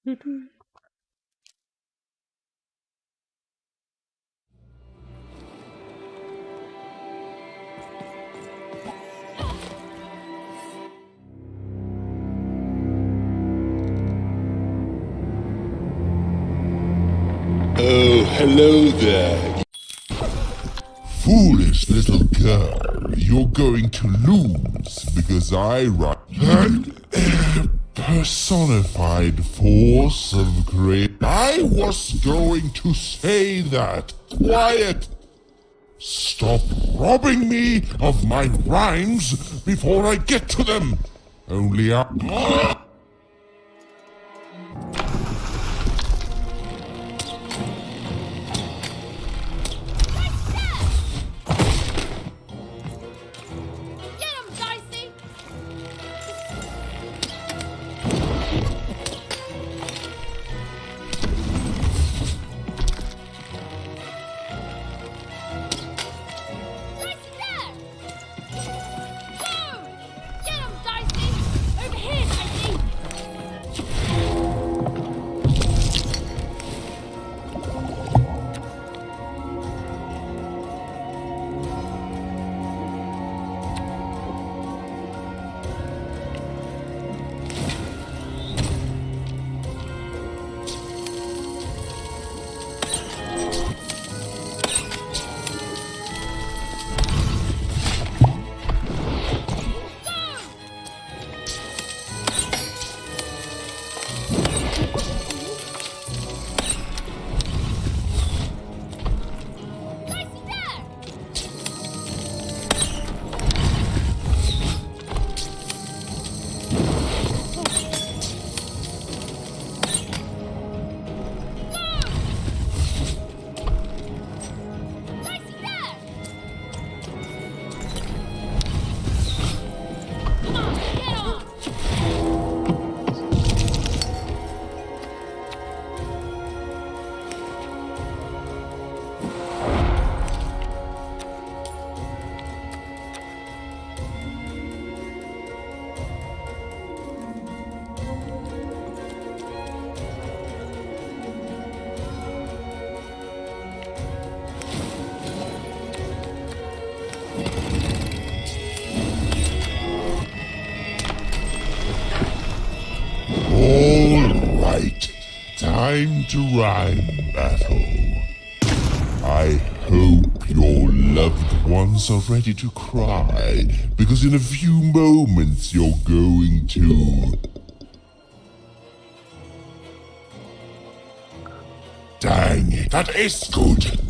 Oh, hello there. Foolish little girl, you're going to lose because I run an personified force of great. I was going to say that. Quiet! Stop robbing me of my rhymes before I get to them. Only I. Time to rhyme battle. I hope your loved ones are ready to cry, because in a few moments you're going to... Dang it, that is good!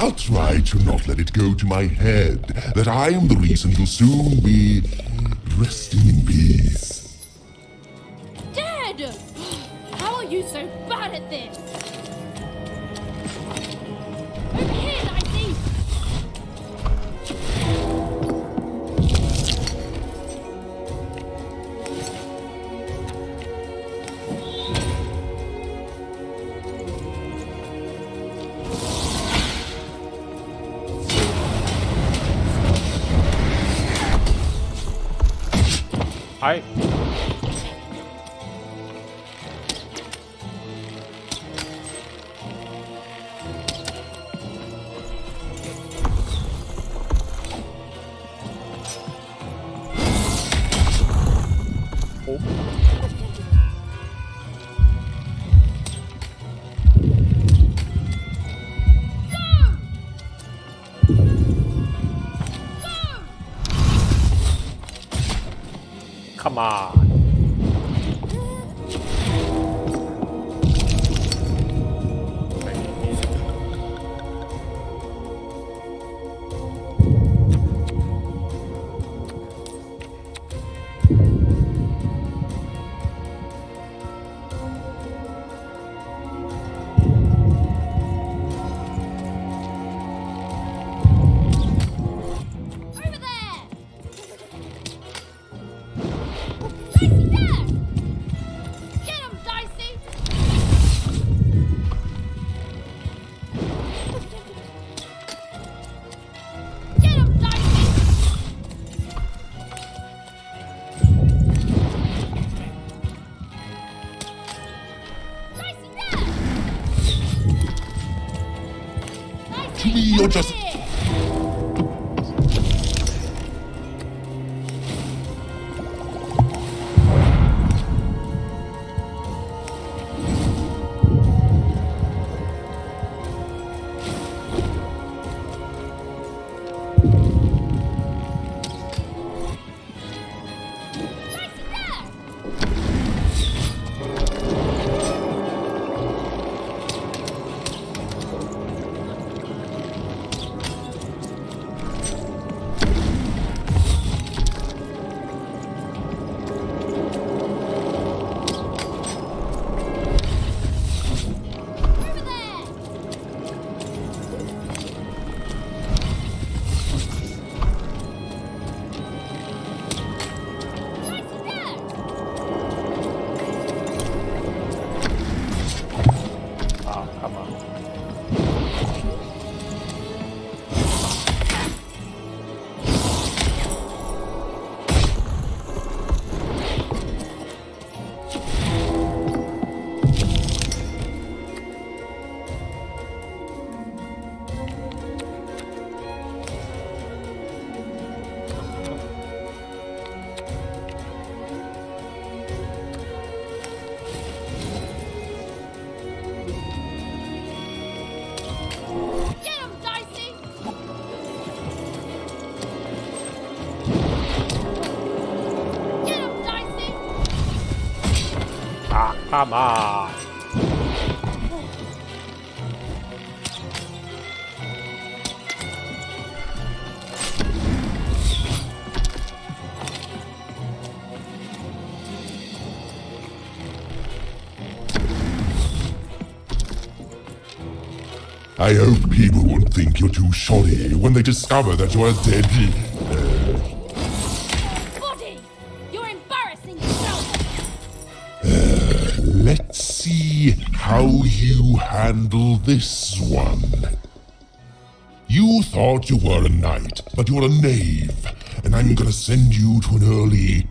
I'll try to not let it go to my head that I am the reason you'll soon be resting in peace. Dad! How are you so bad at this? Over here, Dicey! I. Come on. Over there! Dicey, there! Get him, Dicey! Get him, Dicey! Dicey, there! Dicey, To me, you're over just- here! Dicey, there! Over there! Dicey, there! Ah, come on. Get him, Dicey! Get him, Dicey! Ah, come on. I hope people won't think you're too shoddy when they discover that you're a dead. Body! You're embarrassing yourself! Let's see how you handle this one. You thought you were a knight, but you're a knave, and I'm gonna send you to an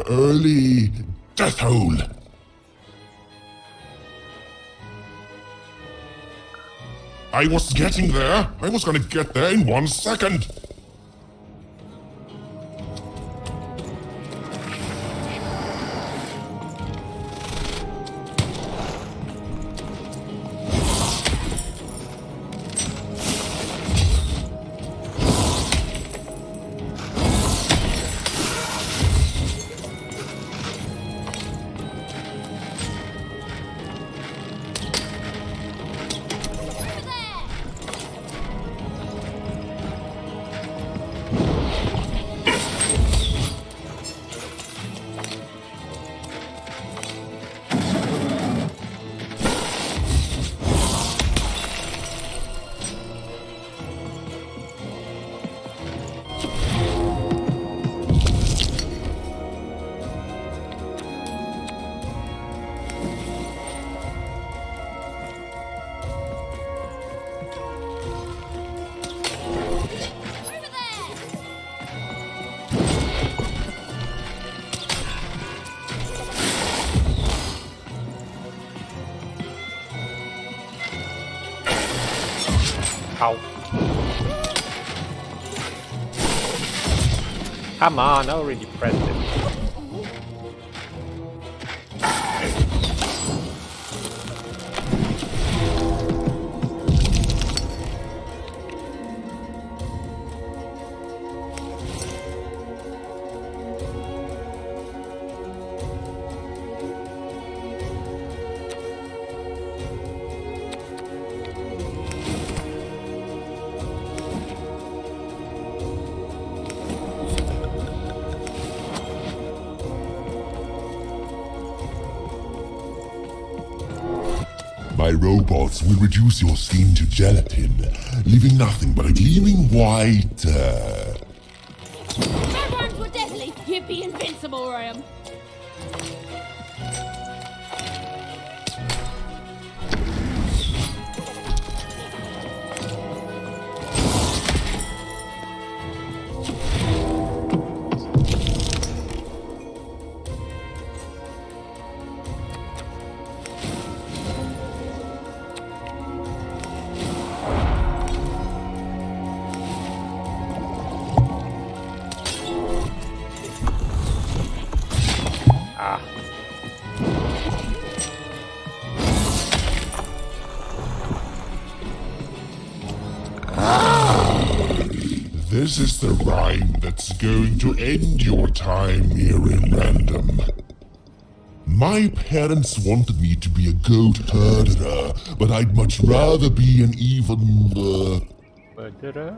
early death hole. I was getting there. I was gonna get there in 1 second. Over there! Ow. Come on, I already pressed it. My robots will reduce your skin to gelatin, leaving nothing but a gleaming white, My rhymes were deadly. You'd be invincible, Ryan. This is the rhyme that's going to end your time here in Random. My parents wanted me to be a goat herder, but I'd much rather be an Murderer?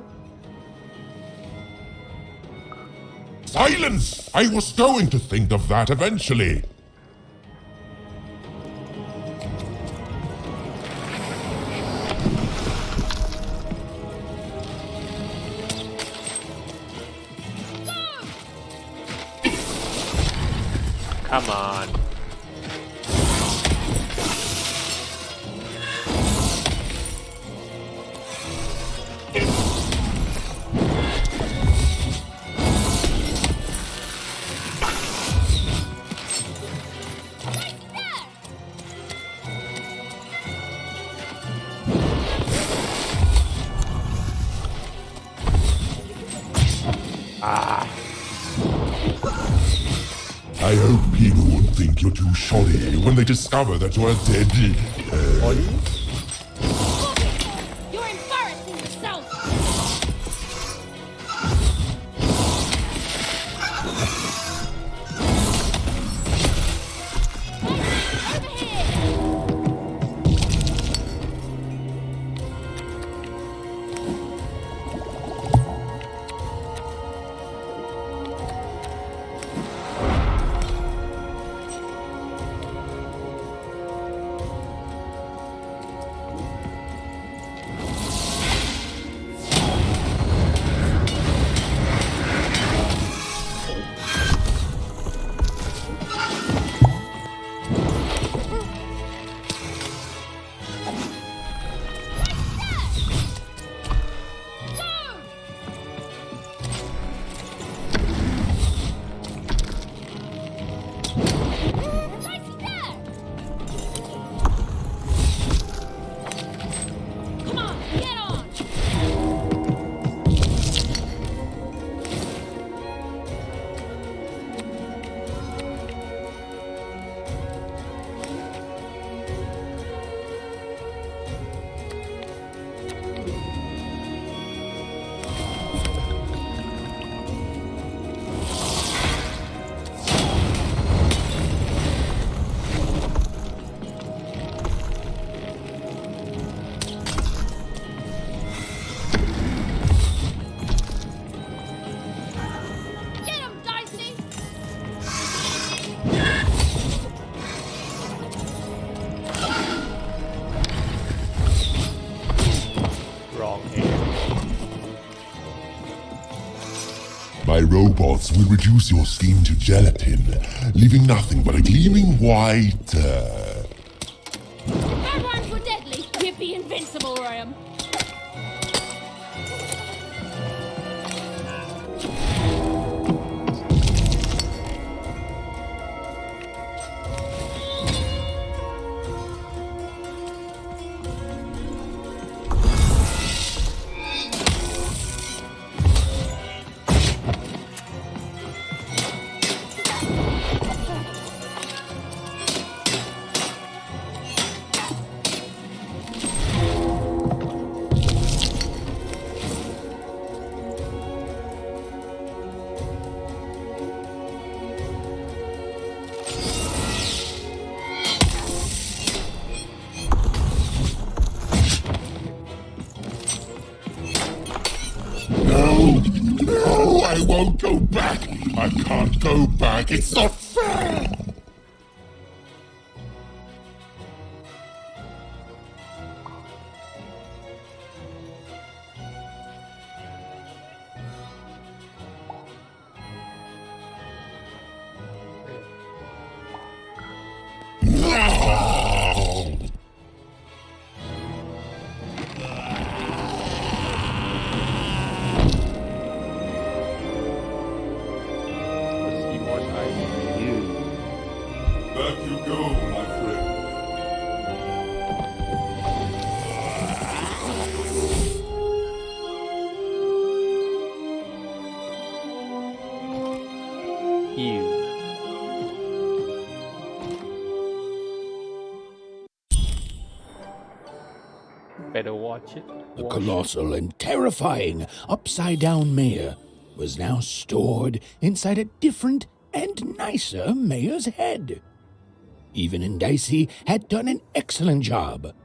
Silence! I was going to think of that eventually. Come on. I hope people won't think you're too shoddy when they discover that you're dead. You're embarrassing yourself. Over here. Come on, get on! Get him, Dicey! Wrong here. My robots will reduce your skin to gelatin, leaving nothing but a gleaming white, My rhymes were deadly. You'd be invincible, Ryan. I won't go back. I can't go back. It's not fair. Seymour's eyes. You. Back you go, my friend. You. Better watch it. The Watch colossal and terrifying upside-down mayor was now stored inside a different and nicer mayor's head. Even and Dicey had done an excellent job,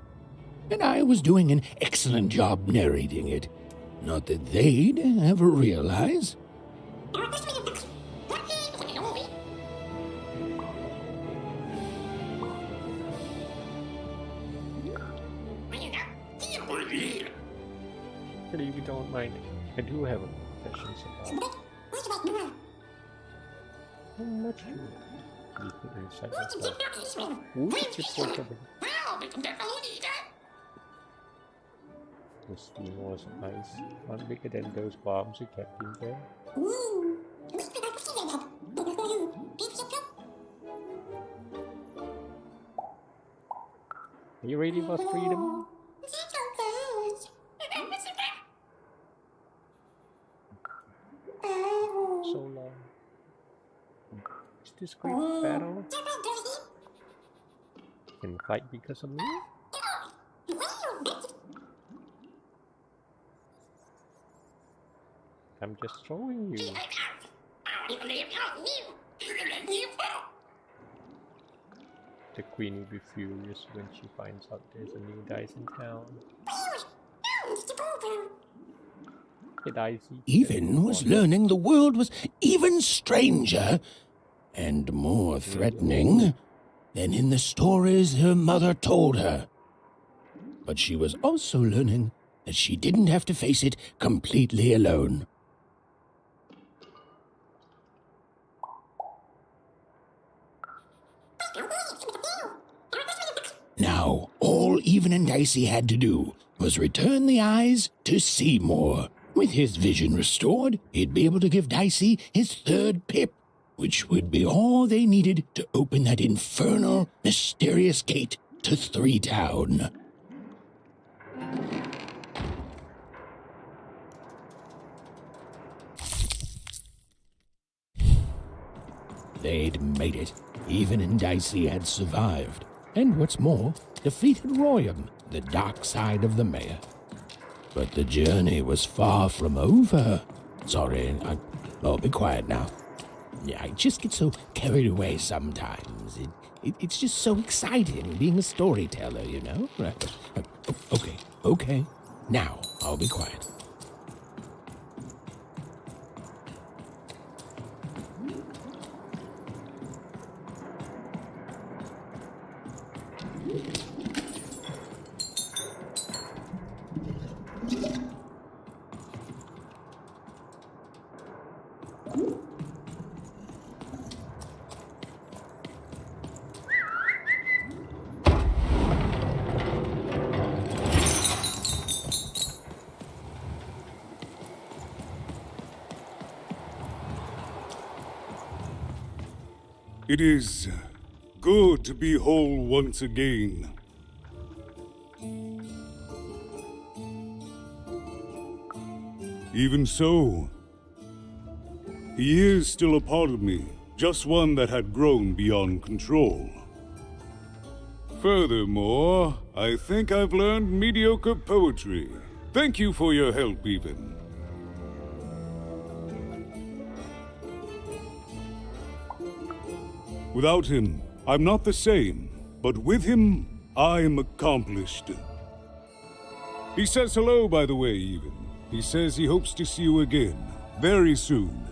and I was doing an excellent job narrating it. Not that they'd ever realize. But if you don't mind, I do have questions about how much you put inside yourself. Which is portable. This thing was nice. Not bigger than those bombs you kept in there. Are you ready for freedom? So long. Is this great battle? Can fight because of me? I'm just showing you. The queen will be furious when she finds out there's a new dice in town. Hey, Dicey. Even was learning the world was even stranger and more threatening than in the stories her mother told her. But she was also learning that she didn't have to face it completely alone. Now, all Even and Dicey had to do was return the eyes to Seymour. With his vision restored, he'd be able to give Dicey his third pip, which would be all they needed to open that infernal, mysterious gate to Three Town. They'd made it. Even and Dicey had survived. And what's more, defeated Royam, the dark side of the mayor. But the journey was far from over. Sorry, I'll be quiet now. Yeah, I just get so carried away sometimes. It's just so exciting being a storyteller, you know? Right. Okay. Now, I'll be quiet. It is good to be whole once again. Even so, he is still a part of me, just one that had grown beyond control. Furthermore, I think I've learned mediocre poetry. Thank you for your help, Even. Without him, I'm not the same, but with him, I'm accomplished. He says hello, by the way, Even. He says he hopes to see you again. very soon.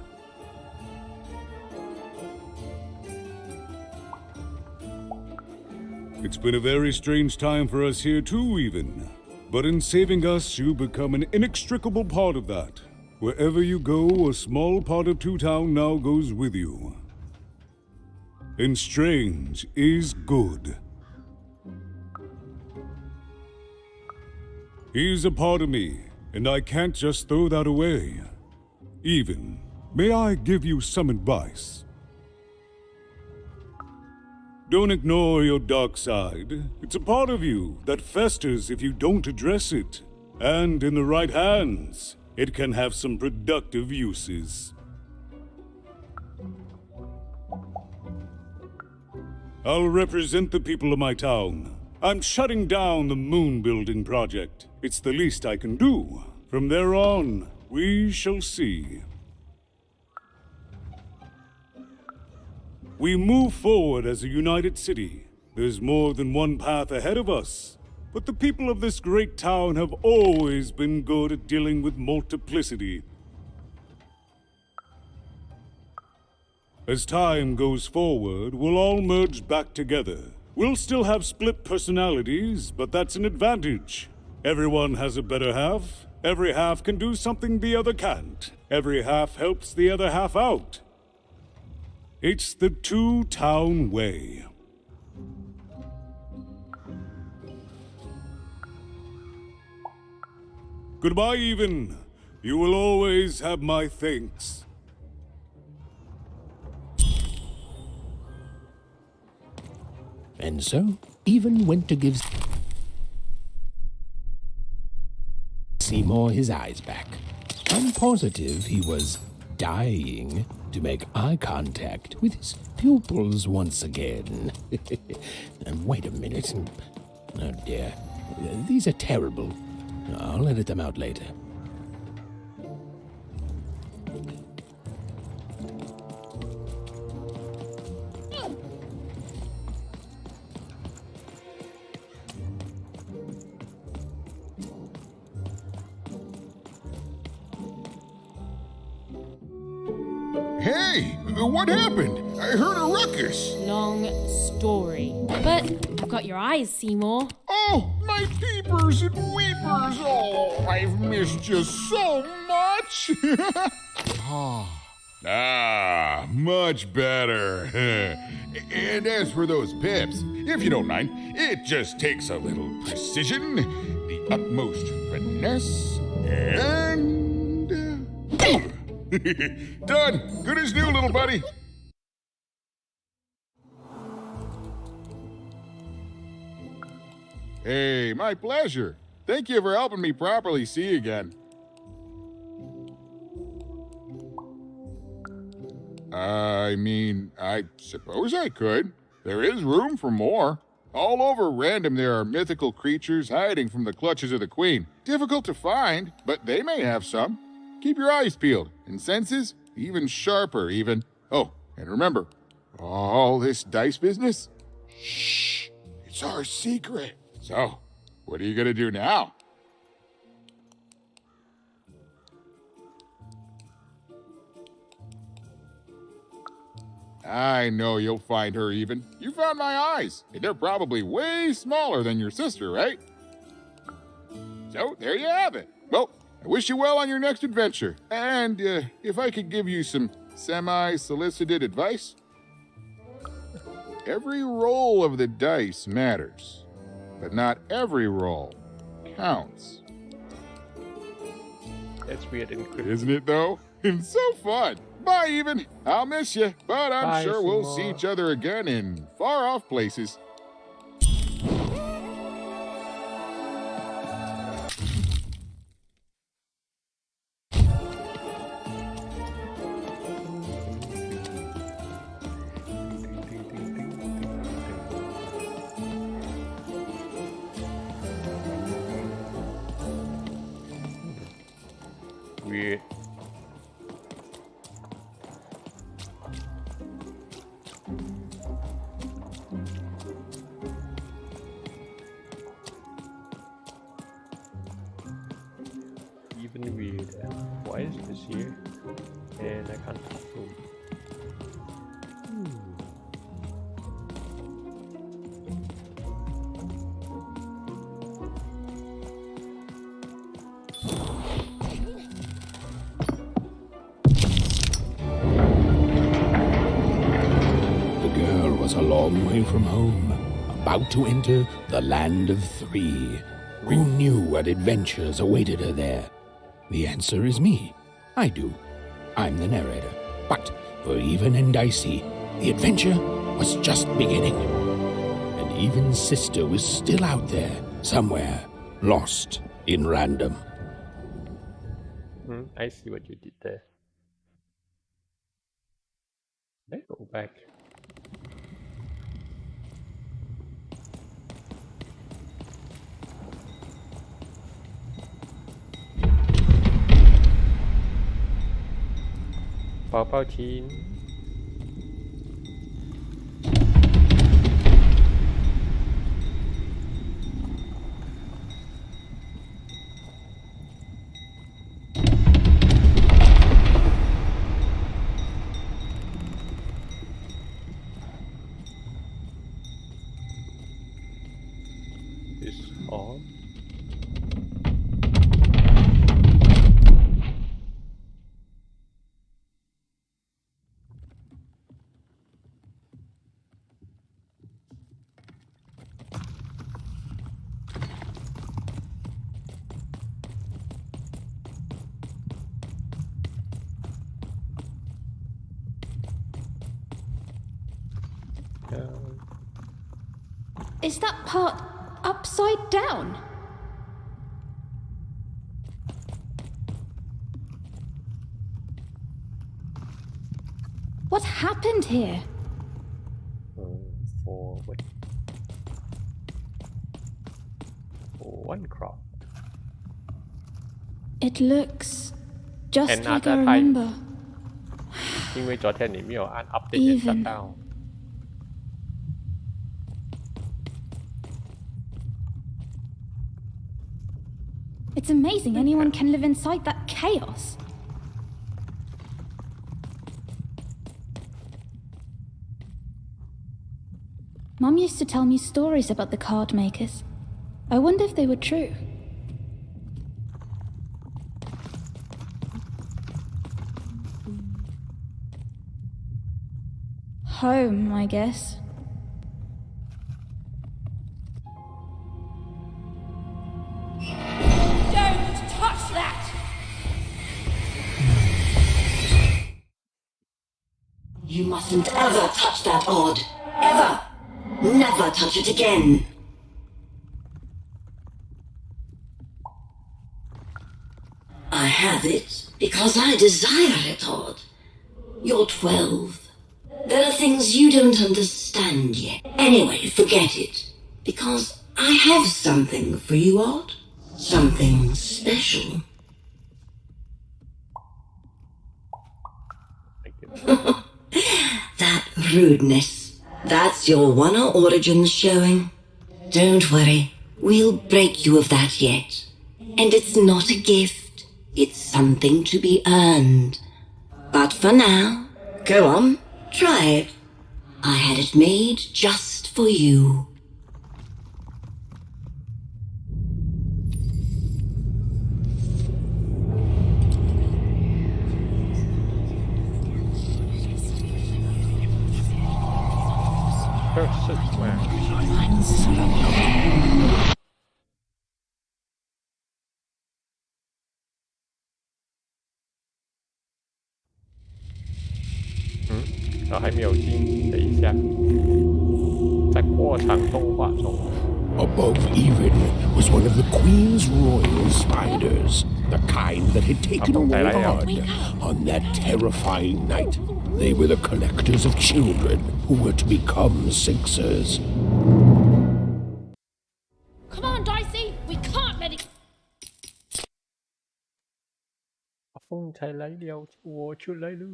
It's been a very strange time for us here too, even. But in saving us, you become an inextricable part of that. Wherever you go, a small part of Two Town now goes with you. And strange is good. He's a part of me, and I can't just throw that away. Even, may I give you some advice? Don't ignore your dark side. It's a part of you that festers if you don't address it. And in the right hands, it can have some productive uses. I'll represent the people of my town. I'm shutting down the moon building project. It's the least I can do. From there on, we shall see. We move forward as a united city. There's more than one path ahead of us. But the people of this great town have always been good at dealing with multiplicity. As time goes forward, we'll all merge back together. We'll still have split personalities, but that's an advantage. Everyone has a better half. Every half can do something the other can't. Every half helps the other half out. It's the Two Town way. Goodbye, Even. You will always have my thanks. And so, Even went to give Seymour his eyes back. I'm positive he was dying to make eye contact with his pupils once again. And wait a minute. Oh dear. These are terrible. I'll edit them out later. Hey, what happened? I heard a ruckus. Long story. But I've got your eyes, Seymour. Oh, my peepers and weepers. Oh, I've missed you so much. Much better. And as for those pips, if you don't mind, it just takes a little precision, the utmost finesse, and... Done. Good as new, little buddy. Hey, my pleasure. Thank you for helping me properly see again. I suppose I could. There is room for more. All over Random there are mythical creatures hiding from the clutches of the Queen. Difficult to find, but they may have some. Keep your eyes peeled, and senses even sharper, even. Oh, and remember, all this dice business? Shh, it's our secret. So, what are you gonna do now? I know you'll find her, Even. You found my eyes, and they're probably way smaller than your sister, right? So, there you have it. Well, I wish you well on your next adventure. And if I could give you some semi-solicited advice, every roll of the dice matters, but not every roll counts. That's weird and creepy. Isn't it, though? It's so fun. Bye, Even. I'll miss you, but I'm Bye, sure we'll Seymour. see each other again in far-off places. Weird. even weirder. Why is this here? And I can't talk to him. The girl was a long way from home, about to enter the land of three. Who knew what adventures awaited her there? The answer is me. I do. I'm the narrator. But for Even and Dicey, the adventure was just beginning. And Even's sister was still out there, somewhere, lost in random. I see what you did there. Let's go back. Bao Chin. This on. Is that part upside down? What happened here? Forward. One crop. It looks just And like at I that time- remember. 因為昨天你沒有按 update 的 Even. shutdown。 It's amazing anyone can live inside that chaos. Mum used to tell me stories about the card makers. I wonder if they were true. Home, I guess. Don't touch that! You mustn't ever touch that odd. Ever! Never touch it again! I have it because I desire it, Odd. You're 12. There are things you don't understand yet. Anyway, forget it. Because I have something for you, Odd. Something special. That rudeness. That's your Wonder Origins showing. Don't worry. We'll break you of that yet. And it's not a gift. It's something to be earned. But for now, go on, try it. I had it made just for you. Versus where? เรา还没有进，等一下，在过场动画中。 Above Even was one of the Queen's royal spiders, the kind that had taken away Odd on that terrifying night. They were the collectors of children who were to become Sixers. Come on, Dicey! We can't let it... 風齊嚟了，我出嚟了。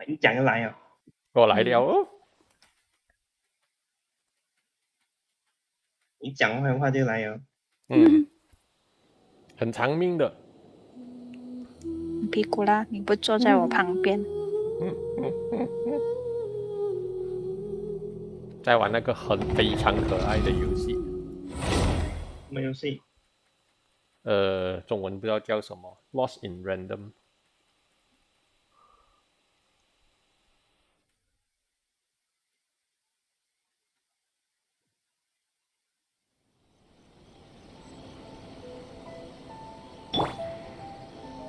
你讲就来哦。我来了哦。你讲完话就来哦。很长命的。皮古拉，你不坐在我旁边？在玩那个非常可爱的游戏。什么游戏？中文不知道叫什么 ，Lost in Random。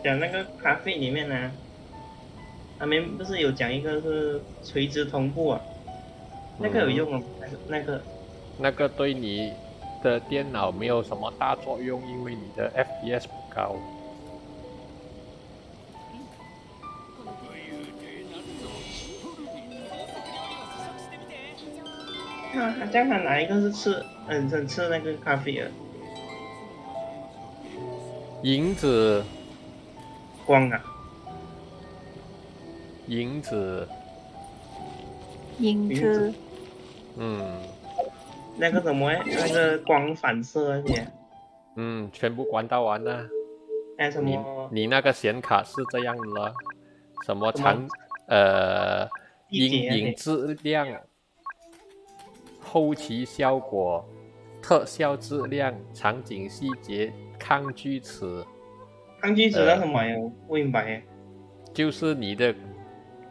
讲那个咖啡里面呢，他们不是有讲一个是垂直同步啊？那个有用吗？那个对你的电脑没有什么大作用，因为你的 FPS 不高。这样他哪一个是吃很吃那个咖啡的？银子。光啊。银子。那个什么那个光反射那些。全部关到完了。还有什么？你那个显卡是这样了，什么阴影质量、后期效果、特效质量、场景细节、抗锯齿。抗锯齿那什么呀？我不明白。就是你的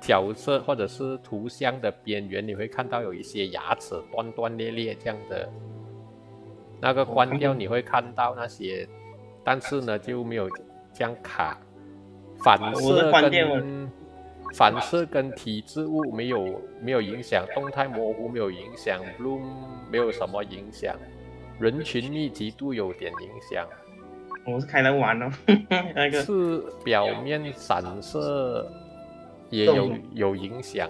角色或者是图像的边缘，你会看到有一些牙齿断断裂裂这样的。那个关掉你会看到那些，但是呢就没有这样卡。反射跟体质物没有影响，动态模糊没有影响 ，bloom 没有什么影响，人群密集度有点影响。我是开来玩哦。那个是表面散射也有影响。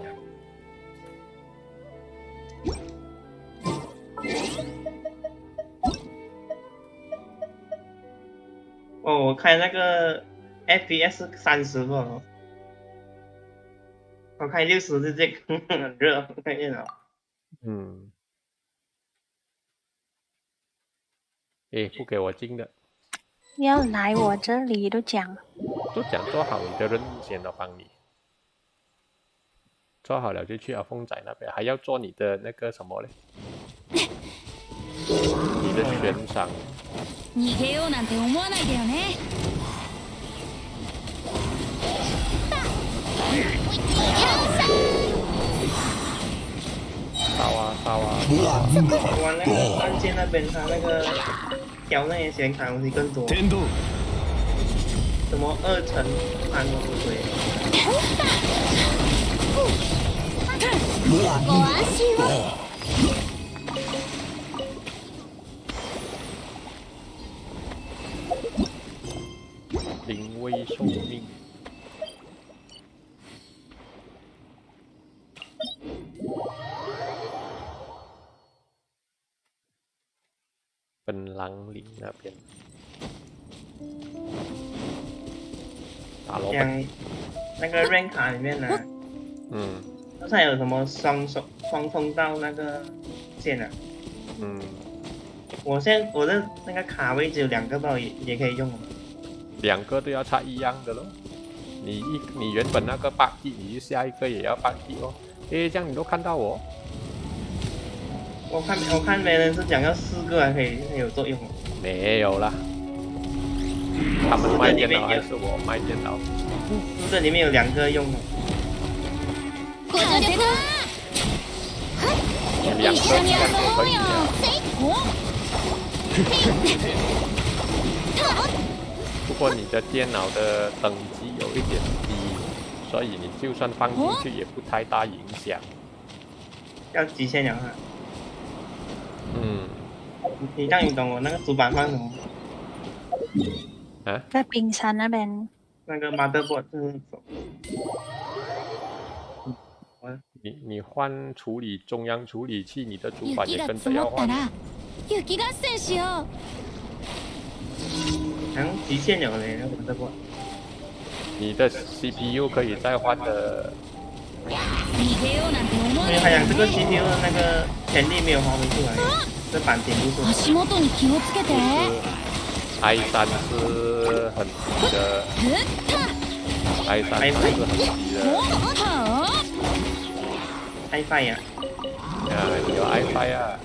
我开那个 FPS 30吧，我开60直接很热，开电脑。不给我进的。要来我这里都讲做好你的任务先了，帮你做好了就去阿凤仔那边，还要做你的那个什么嘞？你的悬赏。逃げようなんて思わないでよね。烧啊！玩那个按键那边，他那个调那些显卡东西更多。什么2层3都不对。ご安心を。临危受命。本狼岭那边。打罗本。那个 rank 卡里面呢，它有什么双通道那个键啊？我的那个卡位只有2个吧，也可以用吗？2个都要插一样的咯。你原本那个8G，你下一个也要8G哦。这样你都看到我？我看别人是讲要4个还可以有作用。没有啦，他们卖电脑还是我卖电脑？这里面有2个用的。2个可以的。不过你的电脑的等级有一点低，所以你就算放进去也不太大影响。要极限了哈。你让你懂我那个主板放什么？在冰山那边。那个 motherboard 就是你换中央处理器，你的主板也跟着要换。雪合戦しよう。好像极限有嘞，那个 motherboard。你的 CPU 可以再换的逃げようなんて思わ因为ない好像这个 CPU 的那个权利没有还回出来，这版权不是。足元に気をつけて。 i3是很急的，i3是很急的。iFi 呀，有 i5 啊。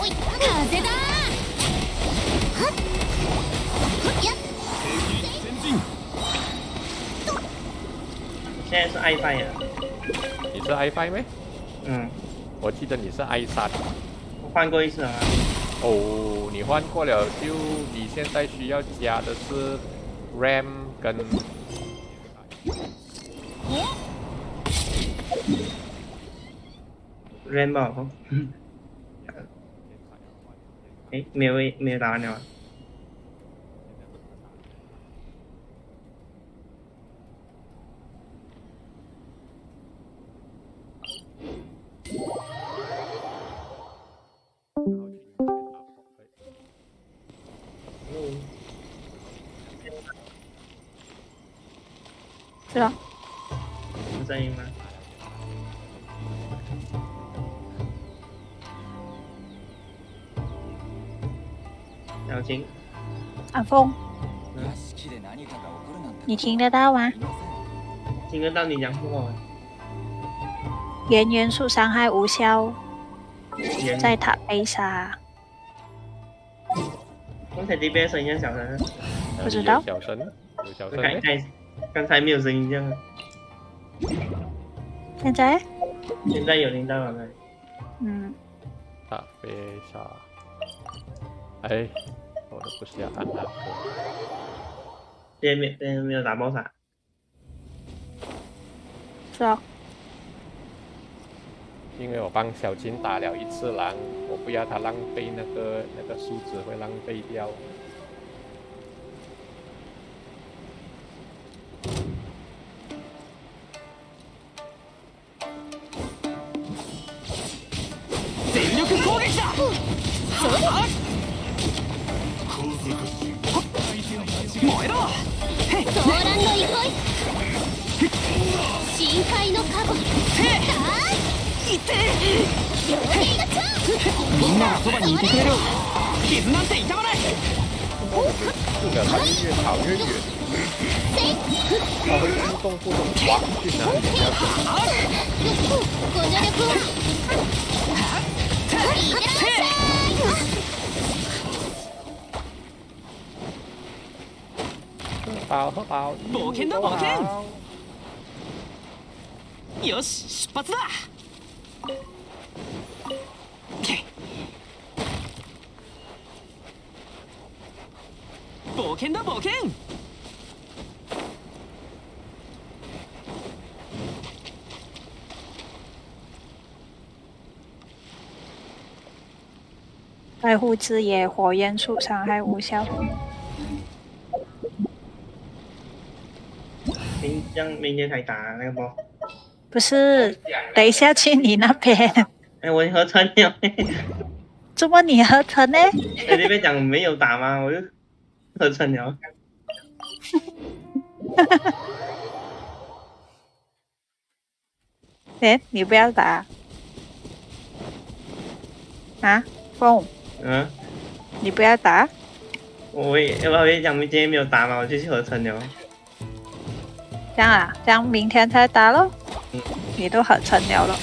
風だ。现在是 iFi 呀。你是 i5 没？嗯，我记得你是 i3。我换过一次了。哦，你换过了，就你现在需要加的是 RAM 跟。Rainbow， 哎，没有答案了。是啊，有声音吗？小晴，阿峰，你听得到吗？听得到你讲话吗？原元素伤害无效，原在塔被杀。刚才这边声音小声，不知道有小声，有小声没？刚才没有声音这样，现在，现在有听到了没？嗯，塔贝莎，哎，我都不是要按那个。别没有打爆塔，是啊，因为我帮小金打了一次狼，我不要他浪费那个数值会浪费掉。ソーランド憩い。深海のカゴ。いて。みんながそばにいてくれる。傷なんて痛まない。这个它就越跑越远，它会自动不懂滑去哪里要走。ご助力を。いってらっしゃい。喝饱，冒険だ冒険。よし出発だ。冒険だ冒険。爱护之野火焰术伤害无效。明天才打那个不？不是，等一下去你那边。哎，我合成了。怎么你合成呢？哎，这边讲没有打吗？我就合成了。哎，你不要打啊，凤，嗯，你不要打。我也讲今天没有打嘛，我就去合成了。这样啊，这样明天才打咯。你都合成了了。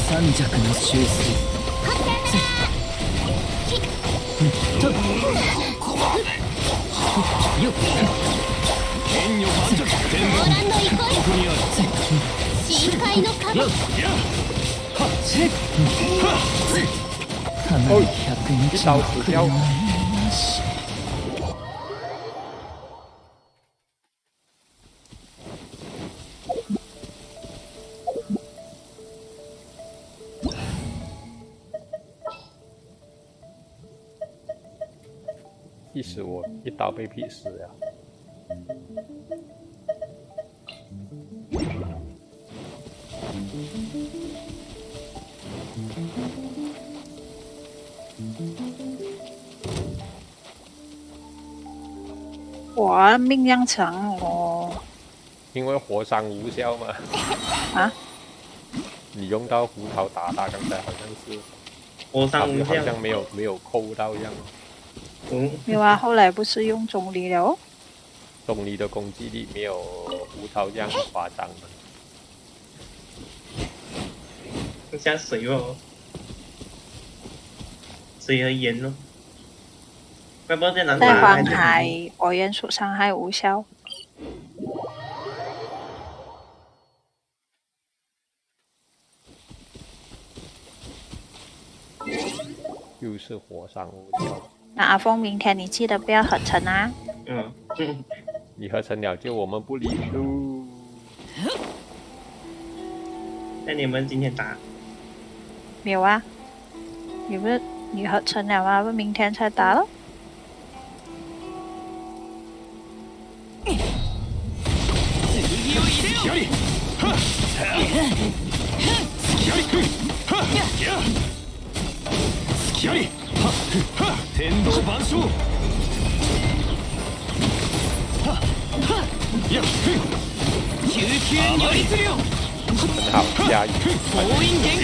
三尺の修正。剣女反着。ソーランド憩い。ここにある。深海のカゴ。一刀死掉。气死我！一刀被劈死了。我命量强，我因为火伤无效嘛。啊？你用到胡桃打他，刚才好像是火伤无效，好像没有扣到这样。没有啊，后来不是用中力了？中力的攻击力没有胡桃这样夸张的。像水哦，水和盐哦。怪不得这难在打。黄海，火元素伤害无效。又是火伤无效。那阿峰，明天你记得不要合成啊。你合成了就我们不理你喽。那你们今天打？没有啊，你不是你合成了吗？不明天才打了。天道万象。救急如律令。很好，加油！火影厳剣。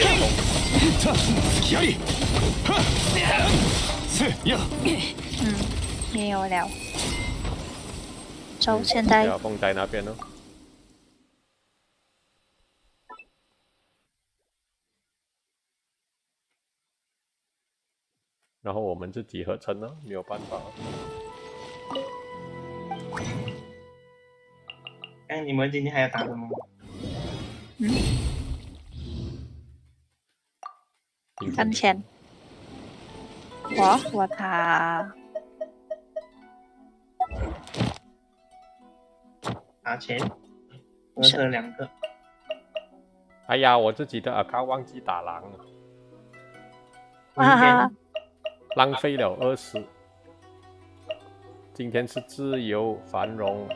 没有了。走，现在。风在那边哦。然后我们自己合成呢，没有办法。哎，你们今天还要打什么？看钱。我打钱，我是2个。哎呀，我自己的 account 忘记打狼了，浪费了20。今天是自由繁荣。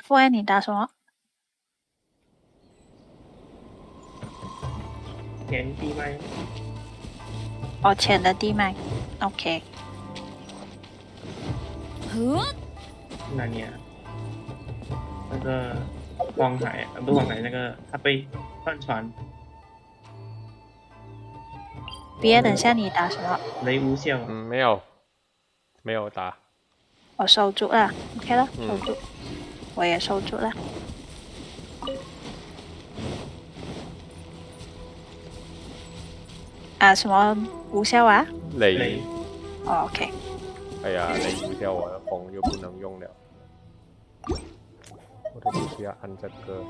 傅安，你打什么？前地脉。哦，前的地脉。OK。哪里啊？那个黄海不是黄海，那个他被换船。别，等下你打什么？雷无效。没有打。我收住了 ，OK 了，收住。我也收住了。啊，什么无效啊？雷。哦 ，OK。哎呀，雷无效，我的风又不能用了。我都不需要按这个肉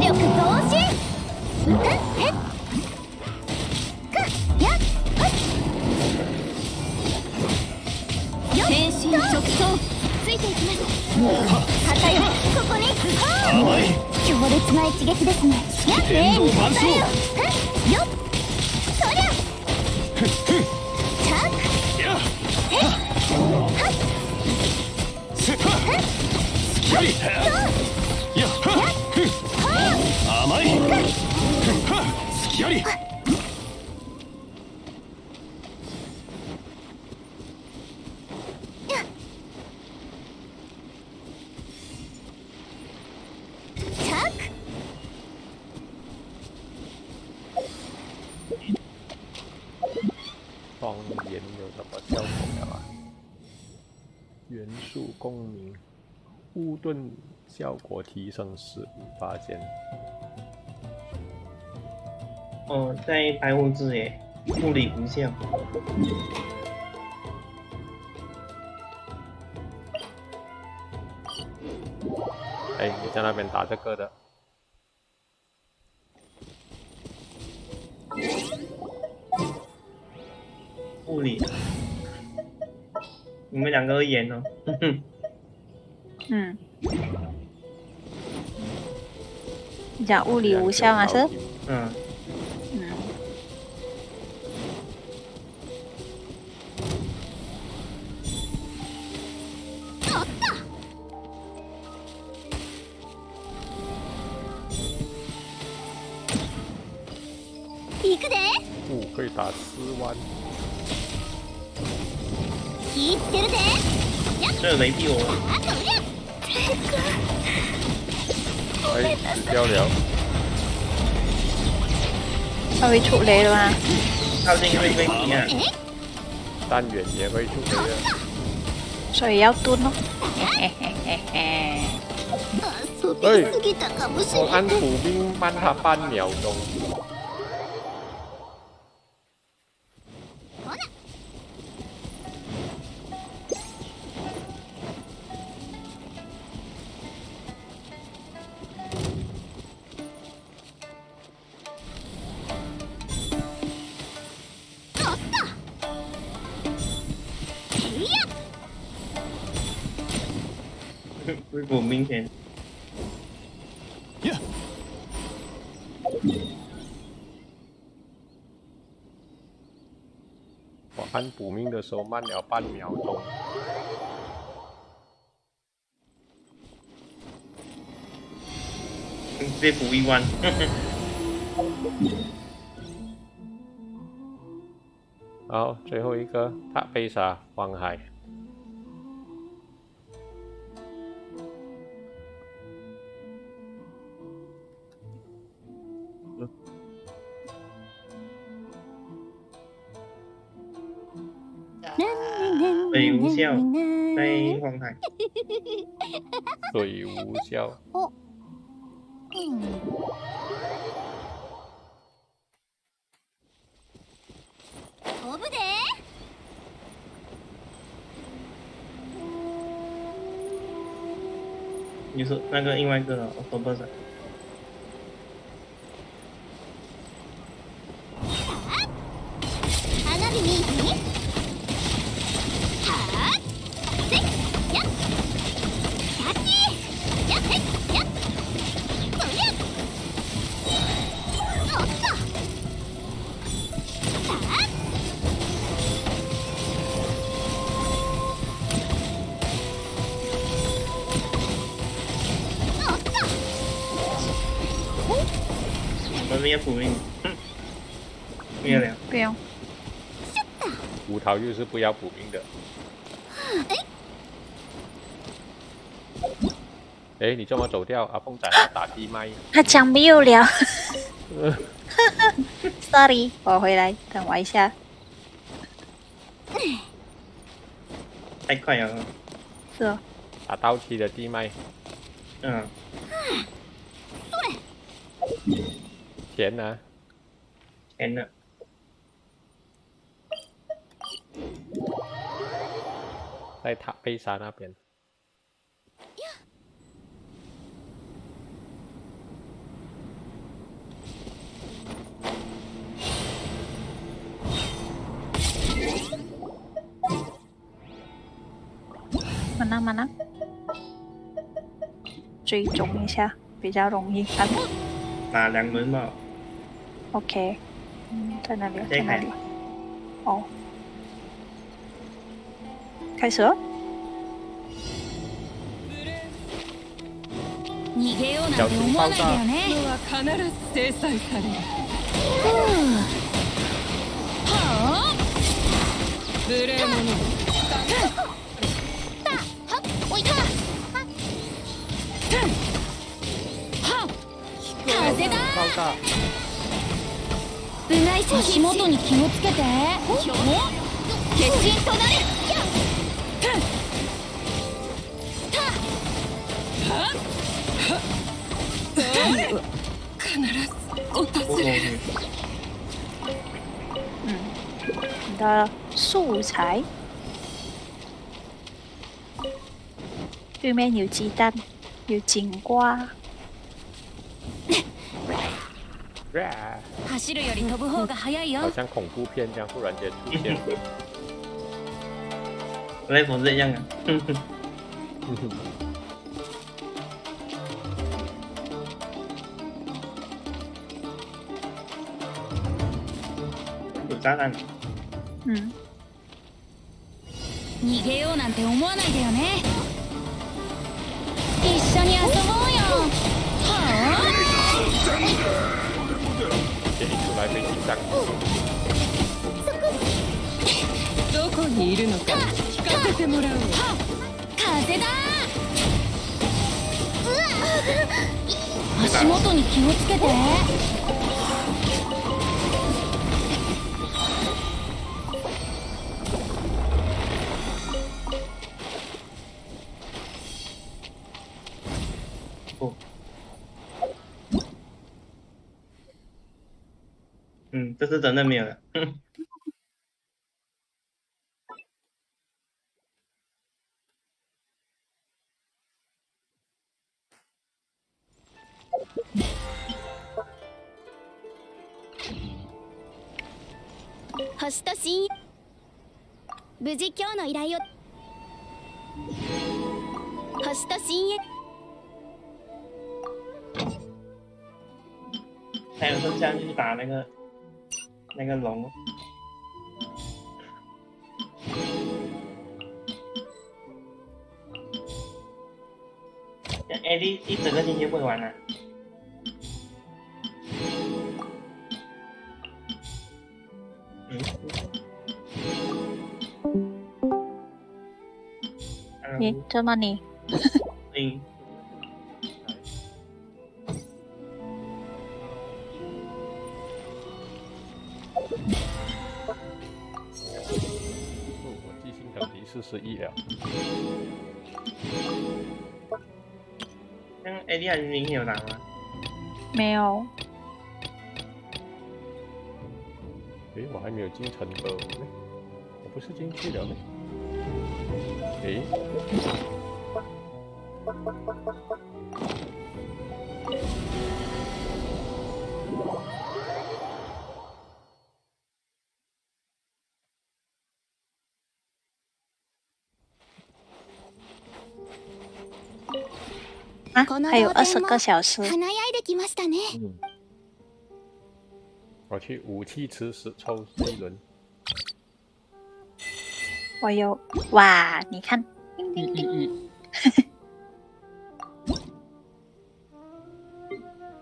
力増進。変身直送。ついていきます。旗よ、ここに。強烈な一撃ですね。天道万象。よっ。そりゃ。チャック。やっ。はっ。やり。やっ。甘い。すきやり。方言有什么效果啊？元素共鸣，护盾效果提升15%。哦，在白胡子耶，物理无效。哎，你在那边打这个的。物理，你们2个会演哦。你讲物理无效吗？是？嗯。行くで。可以打4弯。気つけるで。这没逼我。哎，死掉了。他会出雷了吗？靠近会被逼啊。弹远也会出雷的。所以要蹲哦。我按补兵慢他半秒钟。会补兵先。我按补命的时候慢了半秒钟。直接补1弯。好，最后一个塔贝莎荒海。水无效，在荒海。水无效。飛ぶで。你说那个另外一个 Octopus。花火に。はあ。せや。キャッチ。やせや。そりゃ。おっと。さあ。我们要补兵，不要了。不用。胡桃又是不要补兵的。哎，你这么走掉，阿凤仔打地麦。他讲没有了。Sorry， 我回来，等我一下。太快了。是哦。打到期的地麦。嗯。钱呢？钱呢？在塔贝莎那边。mana mana， 追踪一下比较容易看。打2轮嘛。OK， 在哪里？在哪里？哦，开始了。逃げようなんて思わないでよね。必ず制裁される。はあ。無礼者。おいた。風だ。部外者足元に気をつけて。決心となれ。必ず訪れる。你的素材，对面有鸡蛋，有金瓜。走るより飛ぶ方が早いよ。好像恐怖片这样突然间出现。雷佛这样啊。炸弹。嗯。逃げようなんて思わないでよね。一緒に遊ぼうよ。はあ？这一出来飞机上。どこにいるのか聞かせてもらうわ。風だ。足元に気をつけて。这是真的没有了。星と深夜、無事今日の依頼を。星と深夜。还有剩下就是打那个龙。AD 一整个星期不会玩了。你这么你？我记性等级41了。像 AD 还是明天有打吗？没有。诶，我还没有进城堡呢，我不是进去了呢。诶。啊，还有20个小时。我去武器池抽这一轮。我有，哇！你看，叮叮叮，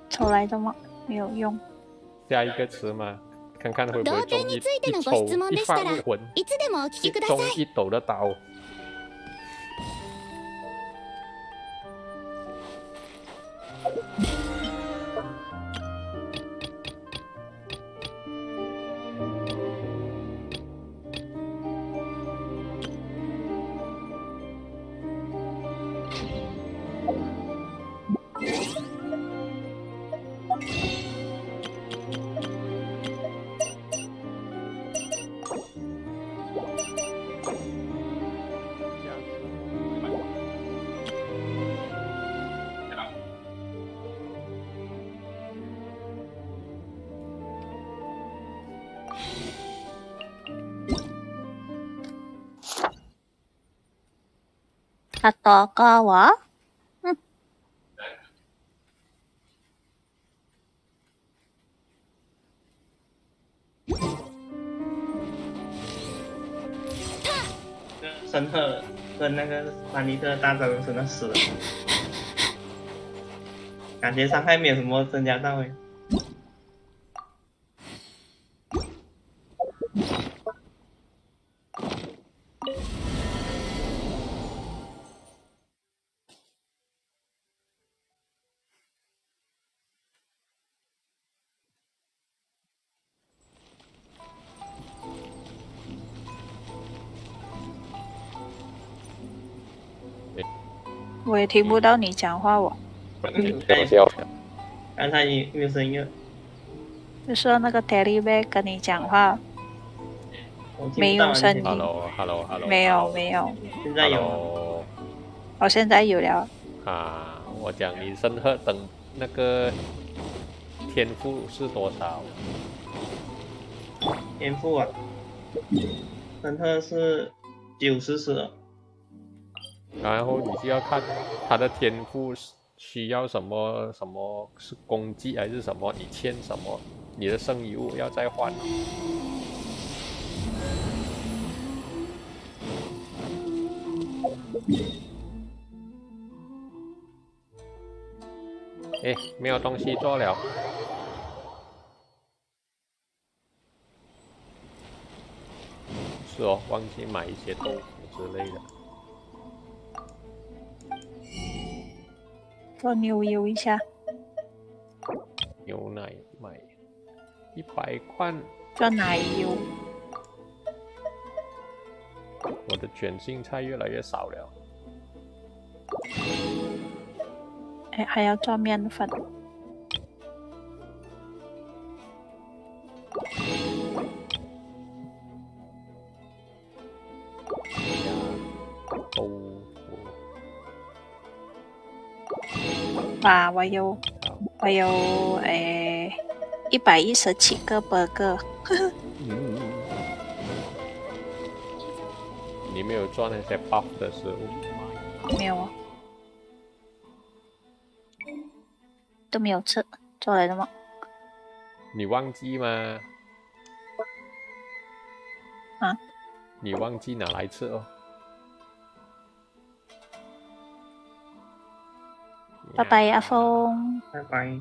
抽来的吗？没有用。下一个词嘛，看看会不会中一发入魂，中一斗的刀。ตัดต่อก็วะ申鹤跟那个兰尼特大招真的死了，感觉伤害没有什么增加到诶。我也听不到你讲话哦。刚才没有声音了。就说那个 Teddy Bear 跟你讲话，没有声音。Hello，没有。现在有。我现在有了。啊，我讲你申鹤等那个天赋是多少？天赋啊，申鹤是94。然后你就要看他的天赋需要什么是功绩还是什么，你欠什么，你的圣遗物要再换。哎，没有东西做了。是哦，忘记买一些豆腐之类的。做牛油一下。牛奶买100块。做奶油。我的卷心菜越来越少了。哎，还要做面粉。豆腐。哇，我有117个burger。你没有做那些 buff 的食物？没有啊，都没有吃，做来的吗？你忘记吗？啊？你忘记拿来吃哦。拜拜，阿峰。拜拜。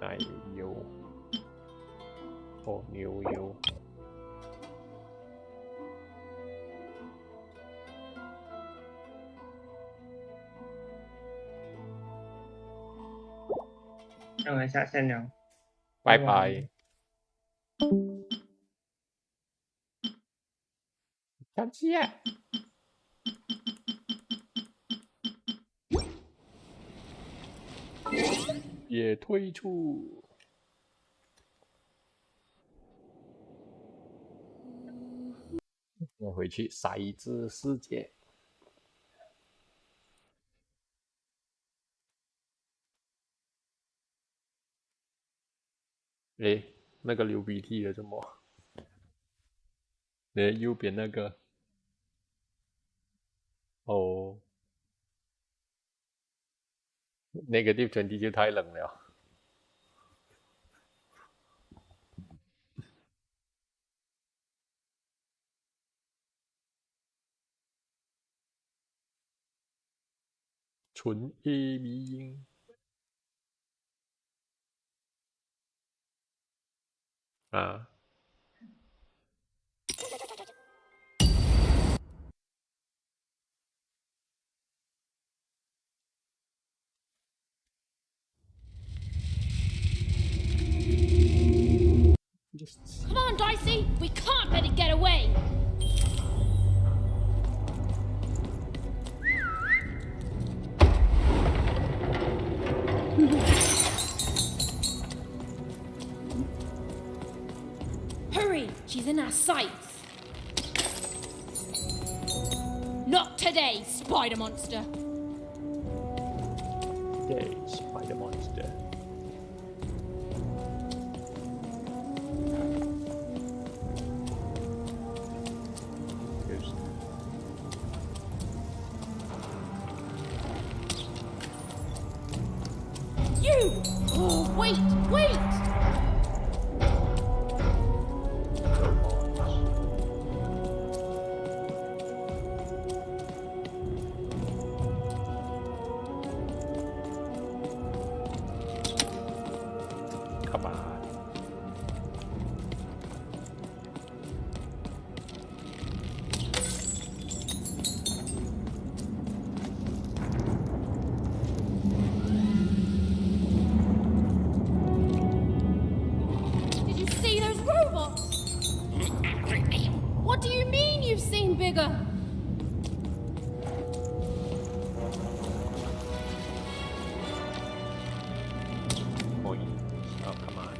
奶油，牛油。那我们下线聊。拜拜。再见。也退出。我回去骰子世界。诶，那个流鼻涕的怎么？诶，右边那个。哦。Negative 20就太冷了。纯 A B 音。啊。Come on, Dicey! We can't let it get away! Hurry! She's in our sights! Not today, spider monster! Okay, spider monster. You! Oh, wait! Wait! Come on. Did you see those robots? What do you mean you've seen bigger? Oh, come on.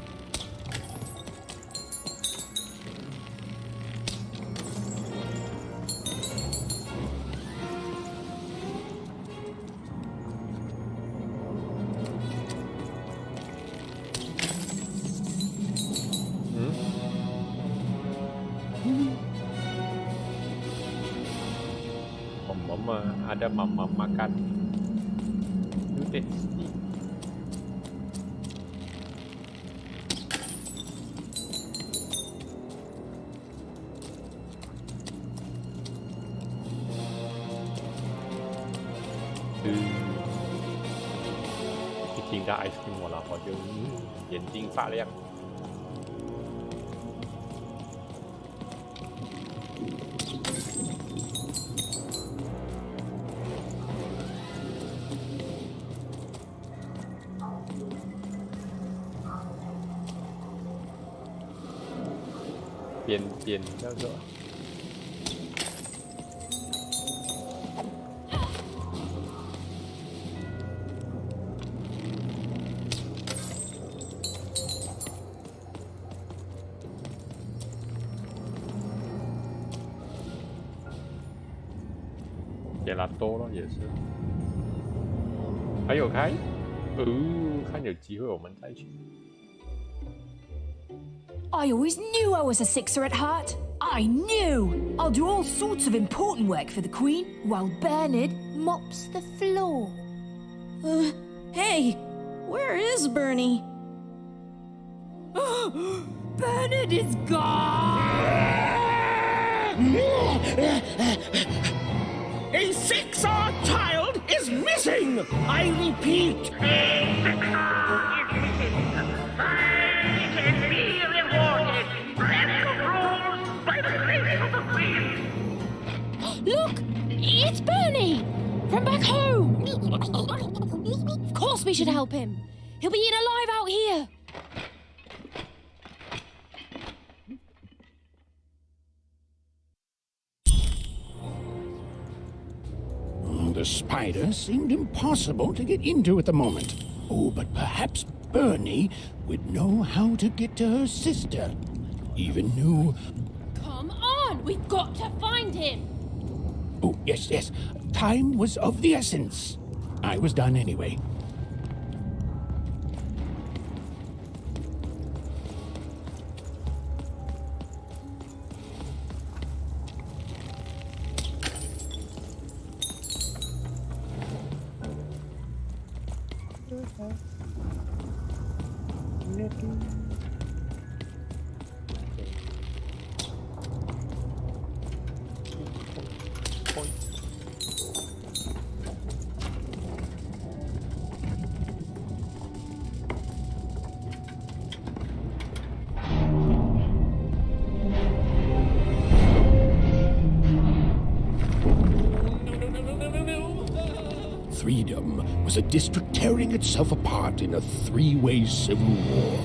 Mama, ada mama makan. You did see. 一听到 ice cream， 我老婆就眼睛发亮。边叫做。给拉多了也是，还有开，看有机会我们再去。I always knew I was a sixer at heart. I knew! I'll do all sorts of important work for the Queen while Bernard mops the floor. Hey, where is Bernie? Bernard is gone! A six-hour child is missing! I repeat, A sixer is missing. I can be rewarded. Break the rules by the grace of the Queen. Look! It's Bernie! From back home! Of course we should help him. He'll be eaten alive out here. The spider seemed impossible to get into at the moment. Oh, but perhaps Bernie would know how to get to her sister. Even knew... Come on! We've got to find him! Oh, yes. Time was of the essence. I was done anyway. Freedom was a district tearing itself apart in a three-way civil war.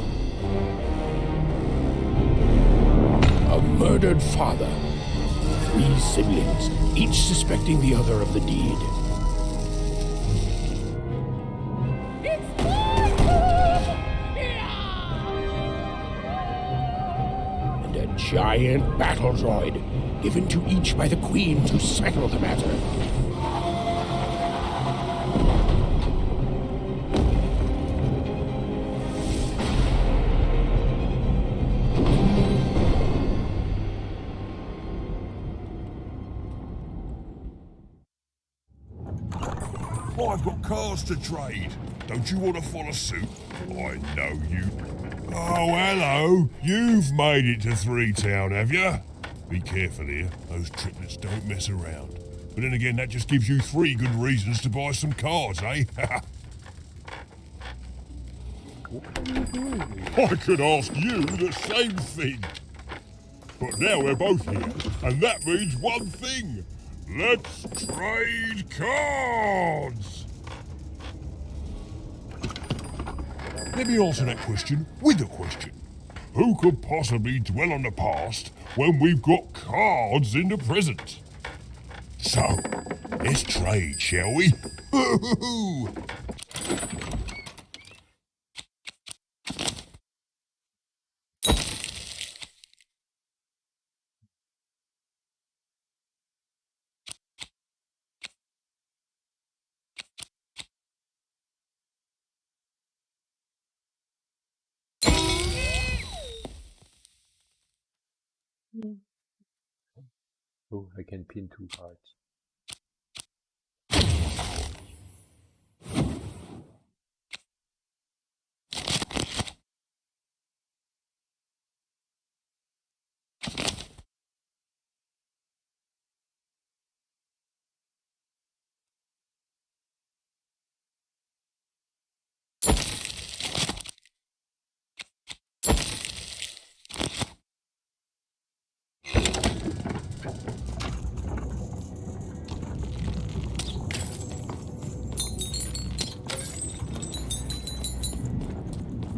A murdered father, 3 siblings, each suspecting the other of the deed. And a giant battle droid, given to each by the Queen to settle the matter. I've got cars to trade. Don't you want to follow suit? I know you. Oh, hello. You've made it to 3 Town, have you? Be careful here. Those triplets don't mess around. But then again, that just gives you 3 good reasons to buy some cars, eh? I could ask you the same thing. But now we're both here, and that means one thing. Let's trade cards! Let me answer that question with a question. Who could possibly dwell on the past when we've got cards in the present? So, let's trade, shall we? Oh, I can pin 2 cards.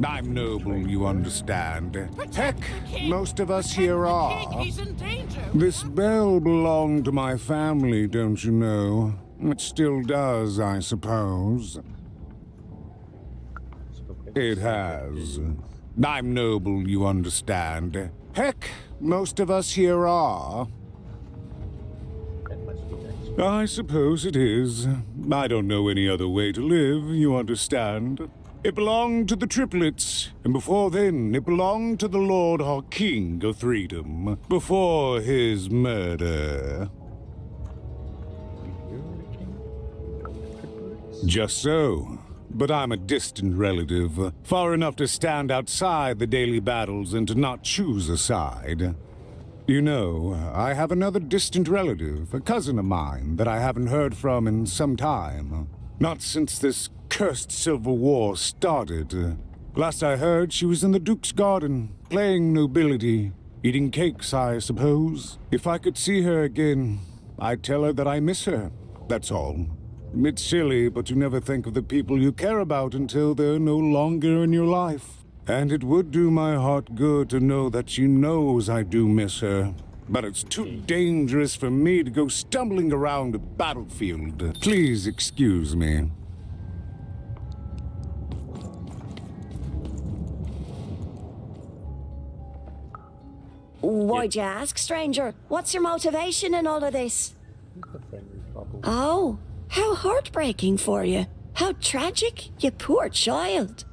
I'm noble, you understand. Heck, most of us here are. He's in danger. This bell belonged to my family, don't you know? It still does, I suppose. It has. I'm noble, you understand. Heck, most of us here are. I suppose it is. I don't know any other way to live, you understand. It belonged to the triplets, and before then it belonged to the Lord our King of Freedom, before his murder. Just so. But I'm a distant relative, far enough to stand outside the daily battles and to not choose a side. You know, I have another distant relative, a cousin of mine, that I haven't heard from in some time. Not since this cursed Civil War started. Last I heard, she was in the Duke's garden, playing nobility, eating cakes, I suppose. If I could see her again, I'd tell her that I miss her, that's all. It's silly, but you never think of the people you care about until they're no longer in your life. And it would do my heart good to know that she knows I do miss her. But it's too dangerous for me to go stumbling around a battlefield. Please excuse me. Why'd you ask, stranger? What's your motivation in all of this? Oh, how heartbreaking for you. How tragic, you poor child.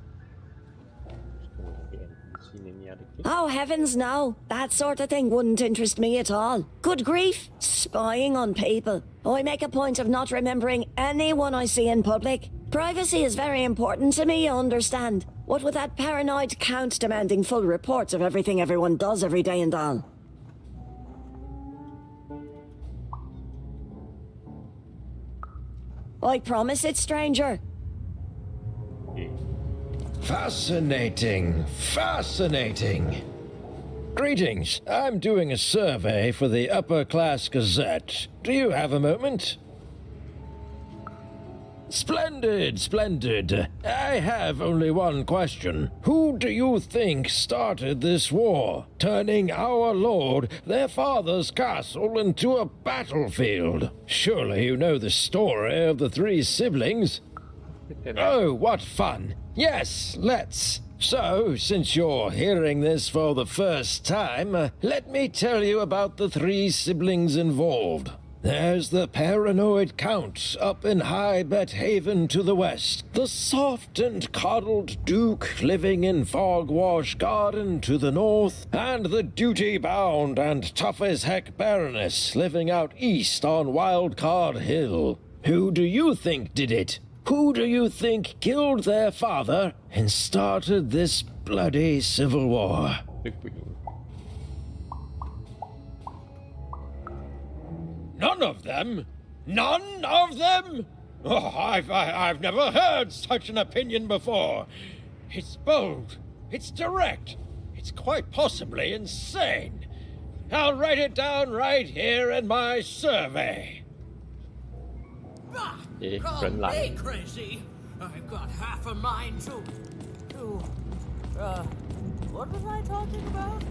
Oh, heavens no. That sort of thing wouldn't interest me at all. Good grief, spying on people. I make a point of not remembering anyone I see in public. Privacy is very important to me, you understand. What with that paranoid count demanding full reports of everything everyone does every day and all. I promise it, stranger. Fascinating. Fascinating. Greetings. I'm doing a survey for the Upper Class Gazette. Do you have a moment? Splendid, splendid. I have only one question. Who do you think started this war, turning our lord, their father's castle, into a battlefield? Surely you know the story of the three siblings? Oh, what fun. Yes, let's. So, since you're hearing this for the first time, let me tell you about the three siblings involved. There's the paranoid Count up in High Bet Haven to the west, the soft and coddled Duke living in Fogwash Garden to the north, and the duty-bound and tough-as-heck Baroness living out east on Wildcard Hill. Who do you think did it? Who do you think killed their father and started this bloody civil war? None of them? None of them? Oh, I've never heard such an opinion before. It's bold. It's direct. It's quite possibly insane. I'll write it down right here in my survey. Call me crazy. I've got half a mind to... what was I talking about?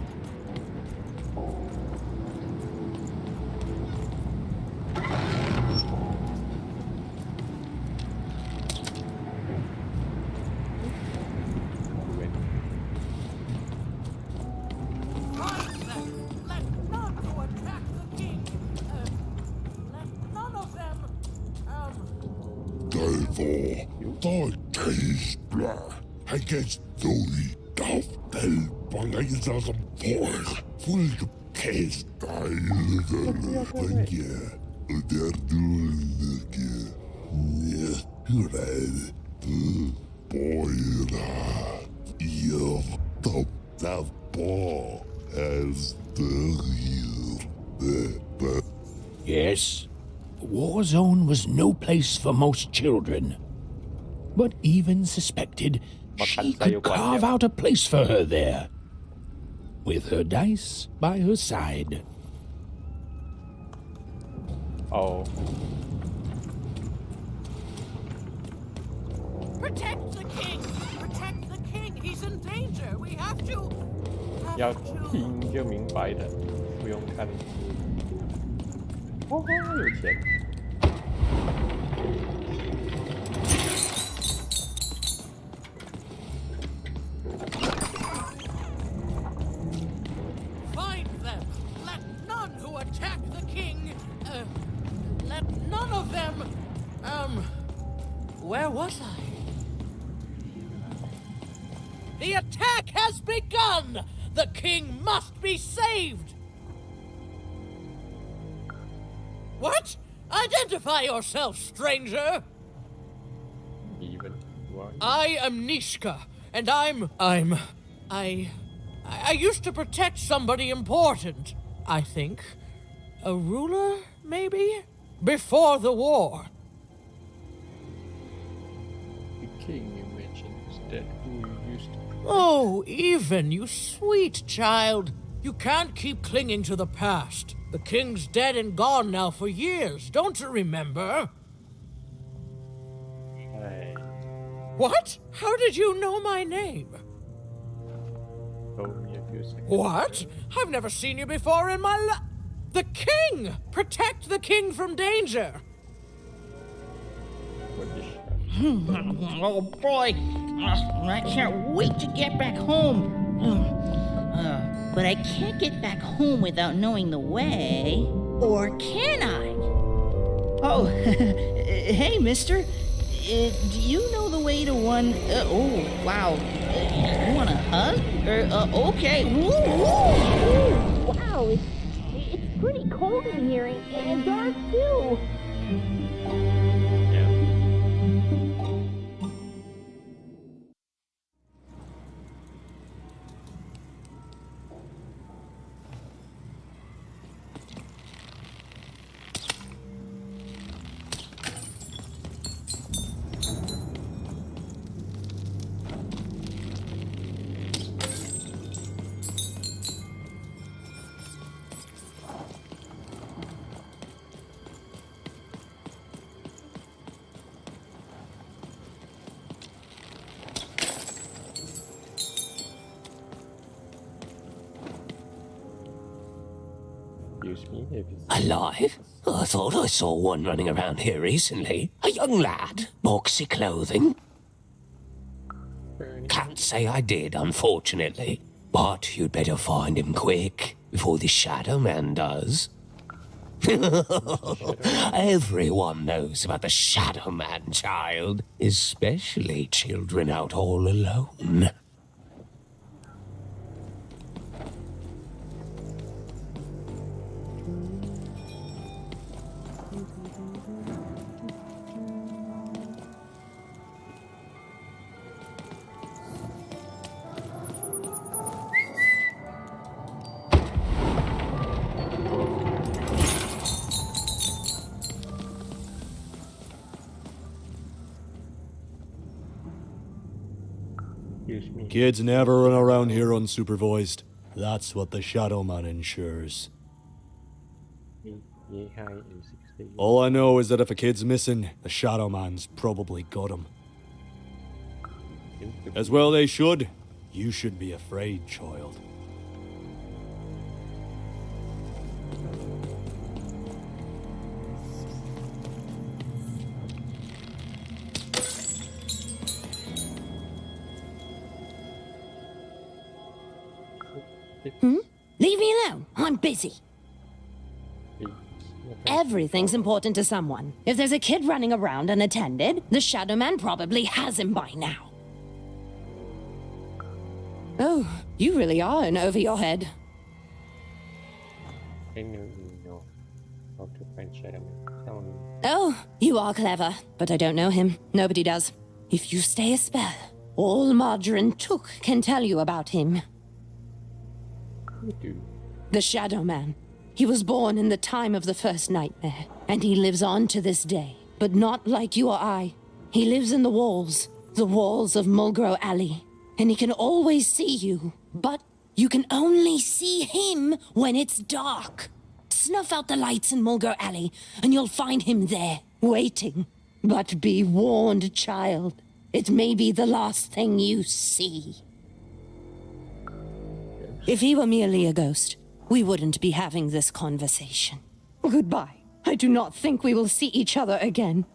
Therefore, the Keisler against Louis Duff del Balaisas and Force, full the case thank you. They're doing the Hurad, the boy, you the ball as the real. Yes. The war zone was no place for most children. But even suspected she could carve out a place for her there. With her dice by her side. Oh. Protect the king! Protect the king. He's in danger. We have to. 要听就明白的，不用看。哦，有钱。Find them. Let none who attack the king. Let none of them. Where was I? The attack has begun. The king must be saved. What? Identify yourself, stranger. Even. I am Nishka, and I used to protect somebody important, I think. A ruler, maybe? Before the war. The king you mentioned is dead, who you used to protect. Oh, Even, you sweet child. You can't keep clinging to the past. The king's dead and gone now for years, don't you remember? Hey, What? How did you know my name? told me a few seconds What? ago. I've never seen you before in my life. The king! Protect the king from danger! What the shit? Oh boy, I can't wait to get back home. But I can't get back home without knowing the way. Or can I? Oh, hey, mister. Do you know the way to one... oh, wow. You want a hug? Okay. Woo, woo. Wow, it's pretty cold in here and dark too. Yeah. Excuse me if it's... Alive? I thought I saw one running around here recently. A young lad, boxy clothing. Can't say I did, unfortunately. But you'd better find him quick, before the Shadow Man does. Everyone knows about the Shadow Man, child. Especially children out all alone. Excuse me. Kids never run around here unsupervised. That's what the Shadow Man ensures. Year high in 60. All I know is that if a kid's missing, the Shadow Man's probably got him. As well they should. You should be afraid, child. Leave me alone. I'm busy. Everything's important to someone. If there's a kid running around unattended, the Shadow Man probably has him by now. Oh, you really are in over your head. I know how to find Shadow Man. Tell me. Oh, you are clever, but I don't know him. Nobody does. If you stay a spell, all Margarine Took can tell you about him. You do. The Shadow Man. He was born in the time of the first nightmare, and he lives on to this day. But not like you or I. He lives in the walls of Mulgrow Alley. And he can always see you, but you can only see him when it's dark. Snuff out the lights in Mulgrow Alley, and you'll find him there, waiting. But be warned, child. It may be the last thing you see. If he were merely a ghost, we wouldn't be having this conversation. Goodbye. I do not think we will see each other again.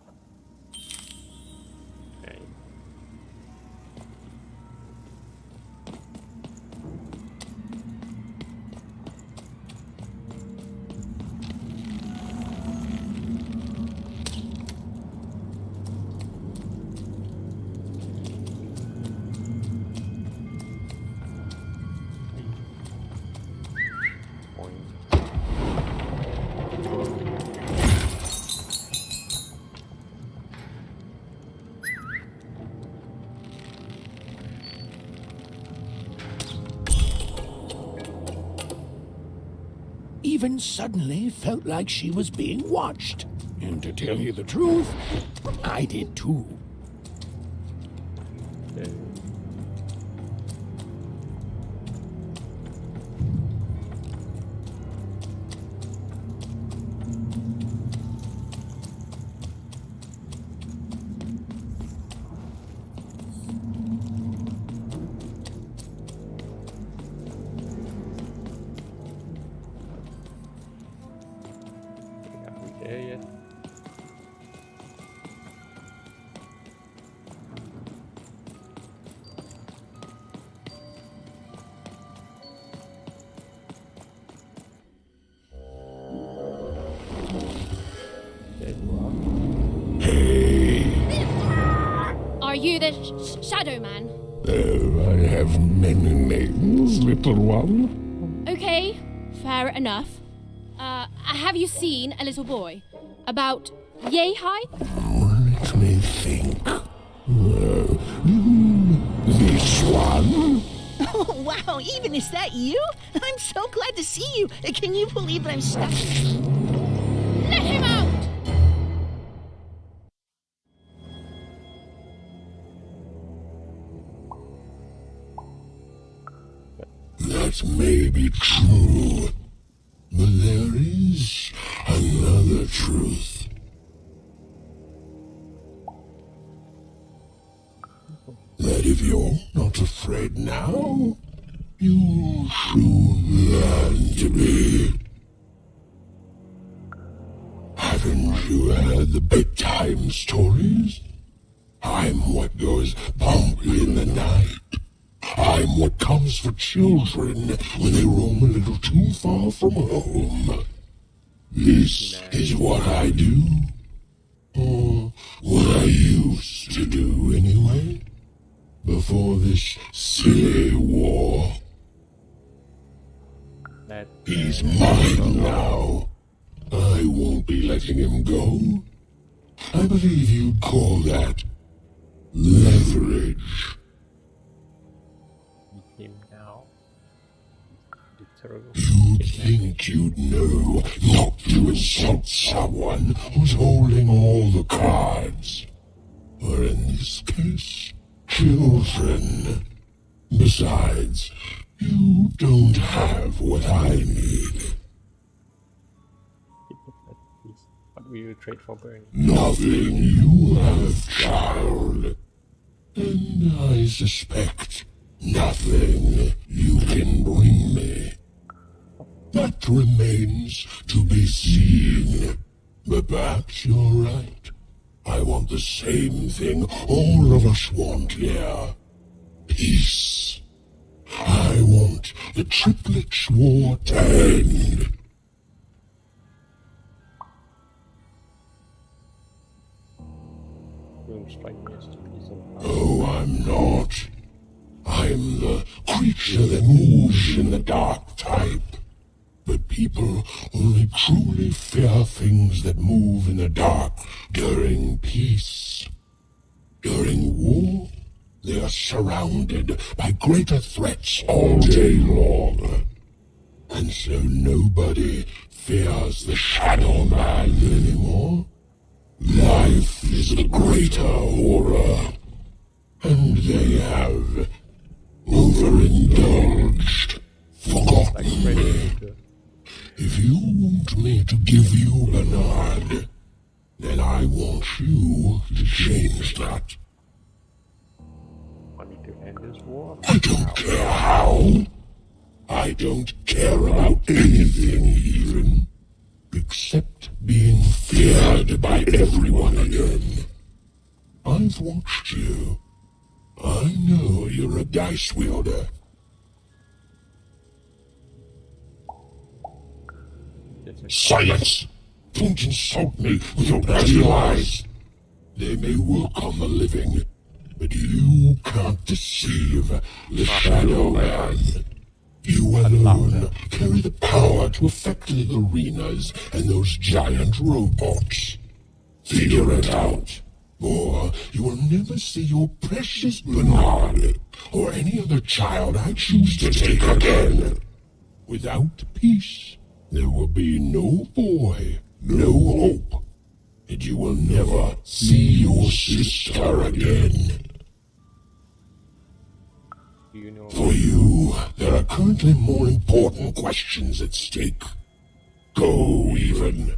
Even suddenly felt like she was being watched. And to tell you the truth, I did too. Are you the Shadow Man? Oh, I have many names, little one. Okay, fair enough. Have you seen a little boy? About yay high? Let me think. This one? Oh, wow, even is that you? I'm so glad to see you. Can you believe that I'm stuck? Let him out! That may be true, but there is another truth. That if you're not afraid now, you'll soon learn to be. Haven't you heard the bedtime stories? I'm what goes bump in the night. I'm what comes for children when they roam a little too far from home. This is what I do. Or what I used to do anyway. Before this silly war. He's mine now. I won't be letting him go. I believe you'd call that leverage. Him now. You'd think you'd know not to insult someone who's holding all the cards. Or in this case, children. Besides, you don't have what I need. What will you trade for Bernie? Nothing you have, child. And I suspect nothing you can bring me. That remains to be seen. But perhaps you're right. I want the same thing all of us want here. Peace. I want the Triplets' War to end. Oh, I'm not. I'm the creature that moves in the dark type. But people only truly fear things that move in the dark during peace. During war, they are surrounded by greater threats all day long. And so nobody fears the Shadow Man anymore. Life is a greater horror. And they have overindulged, forgotten me. If you want me to give you Bernard, then I want you to change that. end this war. I don't care how. I don't care about anything even. Except being feared by everyone again. I've watched you. I know you're a dice wielder. Silence! Don't insult me with your bloody lies. They may work on the living, but you can't deceive the Shadow Man. You alone carry the power to affect the arenas and those giant robots. Figure it out, or you will never see your precious Bernard or any other child I choose to take again. Without peace, there will be no boy, no hope, and you will never see your sister again. For you, there are currently more important questions at stake. Go, even.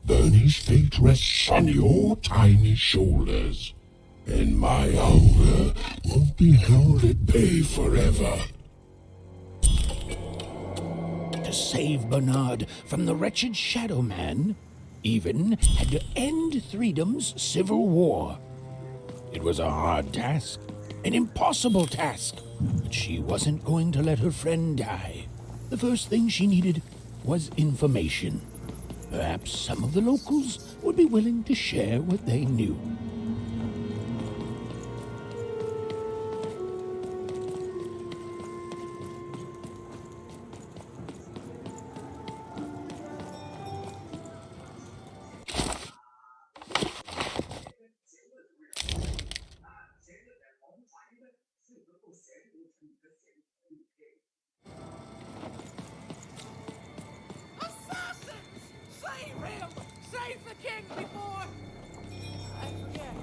Bernie's fate rests on your tiny shoulders, and my hunger won't be held at bay forever. To save Bernard from the wretched Shadow Man, Even had to end Threedom's civil war. It was a hard task, an impossible task, but she wasn't going to let her friend die. The first thing she needed was information. Perhaps some of the locals would be willing to share what they knew. Save the king before I forget.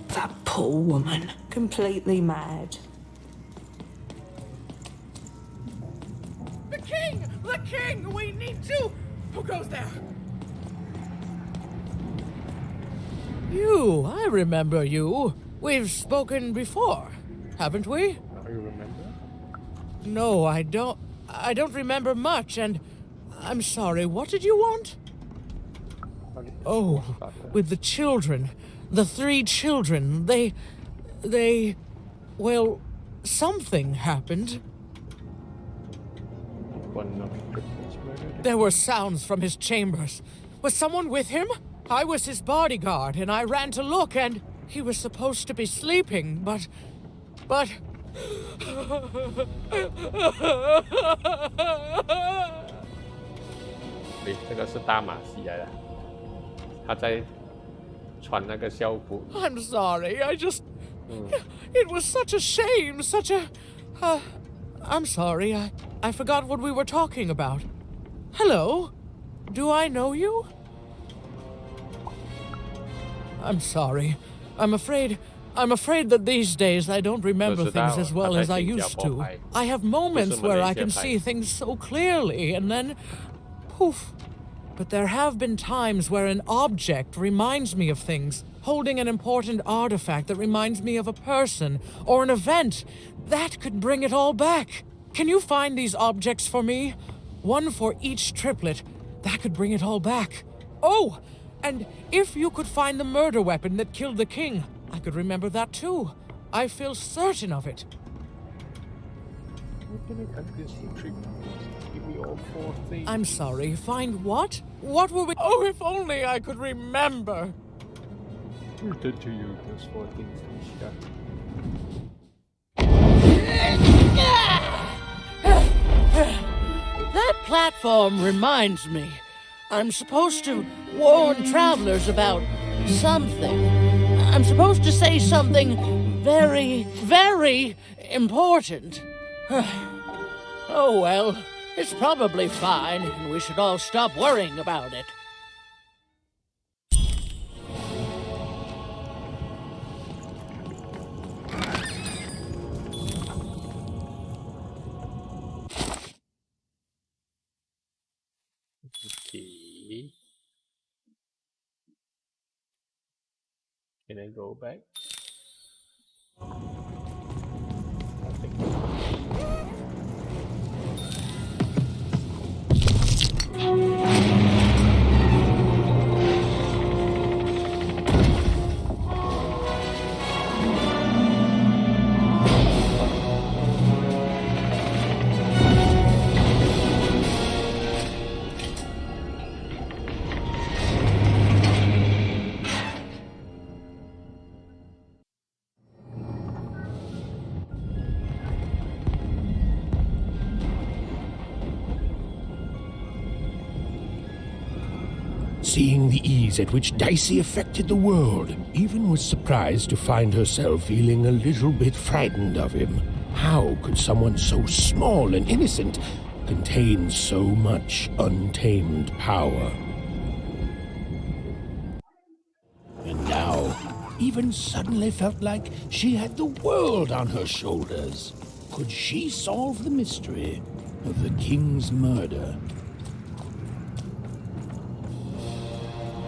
That poor woman. Completely mad. The king! The king! We need to... Who goes there? You, I remember you. We've spoken before, haven't we? Now you remember? No, I don't remember much, and I'm sorry. What did you want? Oh, with the children. The 3 children. Well, something happened. One of the triplets murdered? There were sounds from his chambers. Was someone with him? I was his bodyguard, and I ran to look, and he was supposed to be sleeping, but...这个是大马戏来的，他在穿那个校服。I'm sorry, It was such a shame, I'm sorry, I forgot what we were talking about. Hello? Do I know you? I'm sorry. I'm afraid that these days I don't remember things as well as I used to. I have moments where I can see things so clearly, and then... poof. But there have been times where an object reminds me of things, holding an important artifact that reminds me of a person, or an event. That could bring it all back. Can you find these objects for me? One for each triplet. That could bring it all back. Oh! And if you could find the murder weapon that killed the king, I could remember that too. I feel certain of it. Give me all 4 things. I'm sorry, find what? What were we— Oh, if only I could remember! Who did to you those 4 things, Misha? That platform reminds me. I'm supposed to warn travelers about something. I'm supposed to say something very, very important. Oh well, it's probably fine, and we should all stop worrying about it. Okay. Can I go back? Seeing the ease at which Dicey affected the world, Even was surprised to find herself feeling a little bit frightened of him. How could someone so small and innocent contain so much untamed power? And now, Even suddenly felt like she had the world on her shoulders. Could she solve the mystery of the king's murder?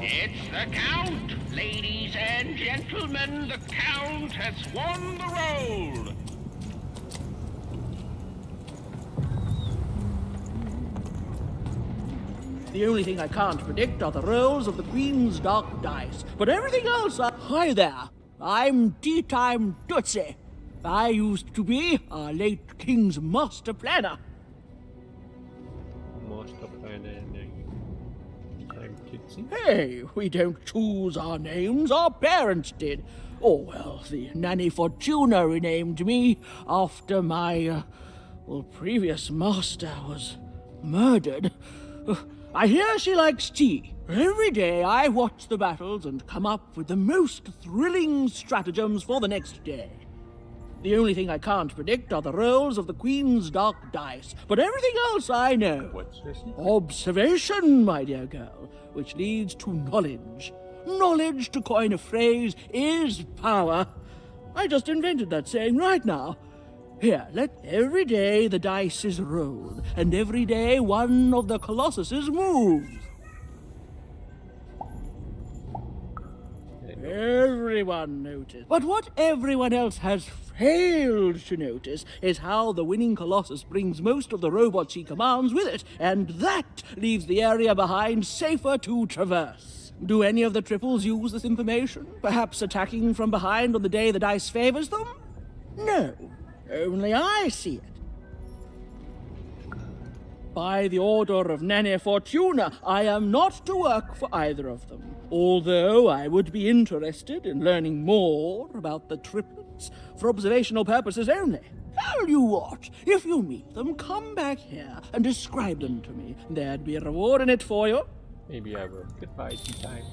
It's the Count! Ladies and gentlemen, the Count has won the role! The only thing I can't predict are the rolls of the Queen's dark dice. But everything else, Hi there. I'm Tea-Time Tootsie. I used to be our late King's master planner. Master planner. Hey, we don't choose our names, our parents did. Oh, well, the Nanny Fortuna renamed me after my, previous master was murdered. I hear she likes tea. Every day I watch the battles and come up with the most thrilling stratagems for the next day. The only thing I can't predict are the rolls of the Queen's dark dice, but everything else I know. What's this? Observation, my dear girl, which leads to knowledge. Knowledge, to coin a phrase, is power. I just invented that saying right now. Here, let every day the dice is rolled, and every day one of the Colossuses moves. Everyone noticed. But what everyone else has failed to notice is how the winning Colossus brings most of the robots he commands with it, and that leaves the area behind safer to traverse. Do any of the triples use this information? Perhaps attacking from behind on the day the dice favors them? No, only I see it. By the order of Nanny Fortuna, I am not to work for either of them. Although I would be interested in learning more about the triplets for observational purposes only. Tell you what, if you meet them, come back here and describe them to me. There'd be a reward in it for you. Maybe I will. Goodbye, Tea-Time.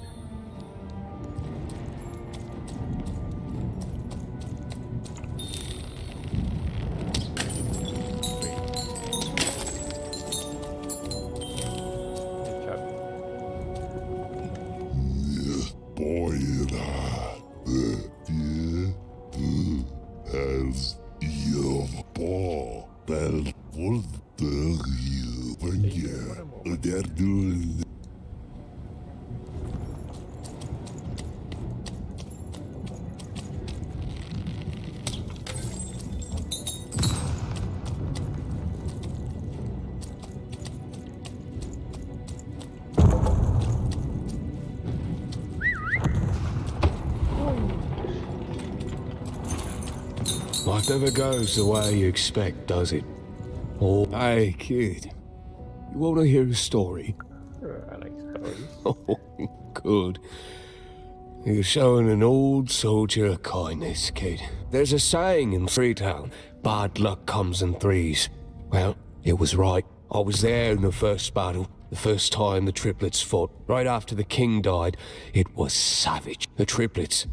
They're doing. Life never goes the way you expect, does it? Oh, hey, kid. You want to hear a story? Sure, I like stories. Oh, good. You're showing an old soldier kindness, kid. There's a saying in Freetown, bad luck comes in threes. Well, it was right. I was there in the first battle, the first time the triplets fought. Right after the king died, it was savage. The triplets,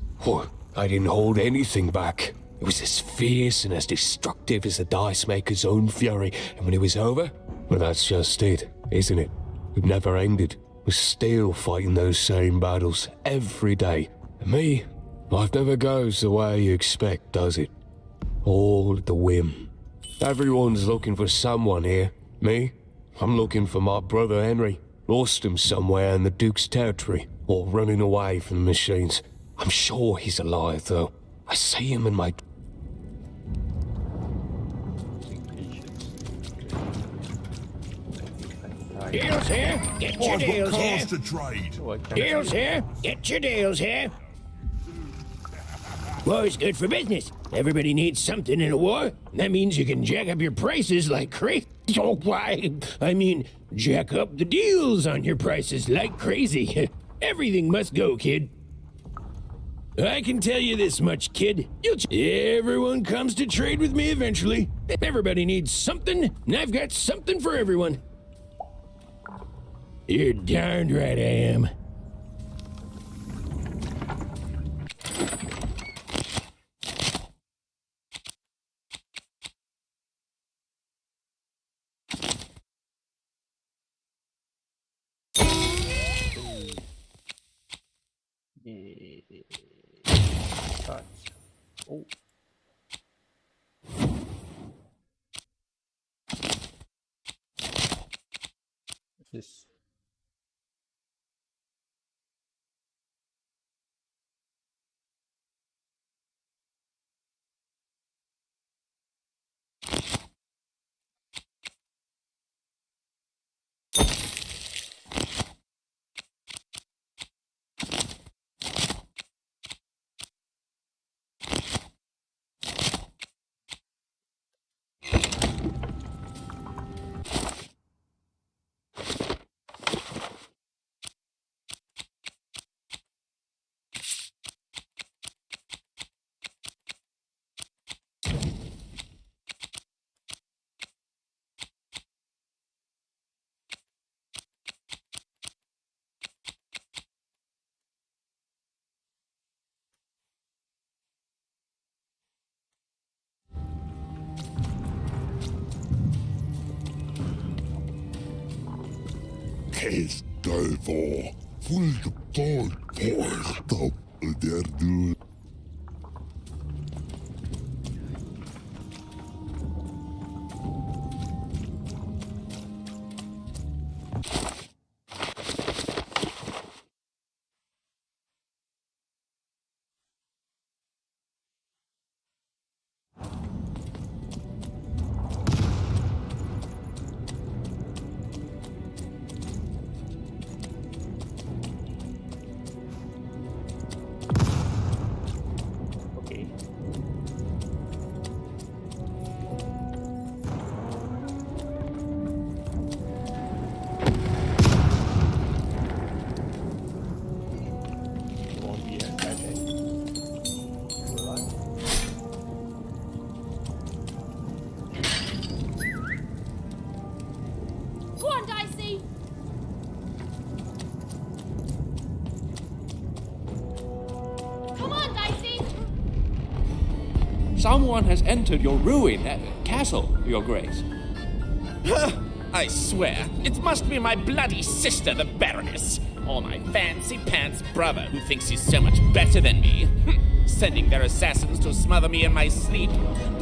I didn't hold anything back. It was as fierce and as destructive as the dice maker's own fury. And when it was over, well, that's just it, isn't it? It never ended. We're still fighting those same battles every day. And me, life never goes the way you expect, does it? All at the whim. Everyone's looking for someone here. Me, I'm looking for my brother Henry. Lost him somewhere in the Duke's territory, or running away from the machines. I'm sure he's alive, though. I see him in my... Deals here. Get your deals here. To trade. Deals here. Get your deals here. War's good for business. Everybody needs something in a war. That means you can jack up your prices like crazy. Oh, why? I mean, jack up the deals on your prices like crazy. Everything must go, kid. I can tell you this much, kid. Everyone comes to trade with me eventually. Everybody needs something, and I've got something for everyone. You're darned right I am. Oh. This. Kes döver, fullt porta där du. Someone has entered your castle, Your Grace. I swear, it must be my bloody sister, the Baroness, or my fancy-pants brother who thinks he's so much better than me, sending their assassins to smother me in my sleep.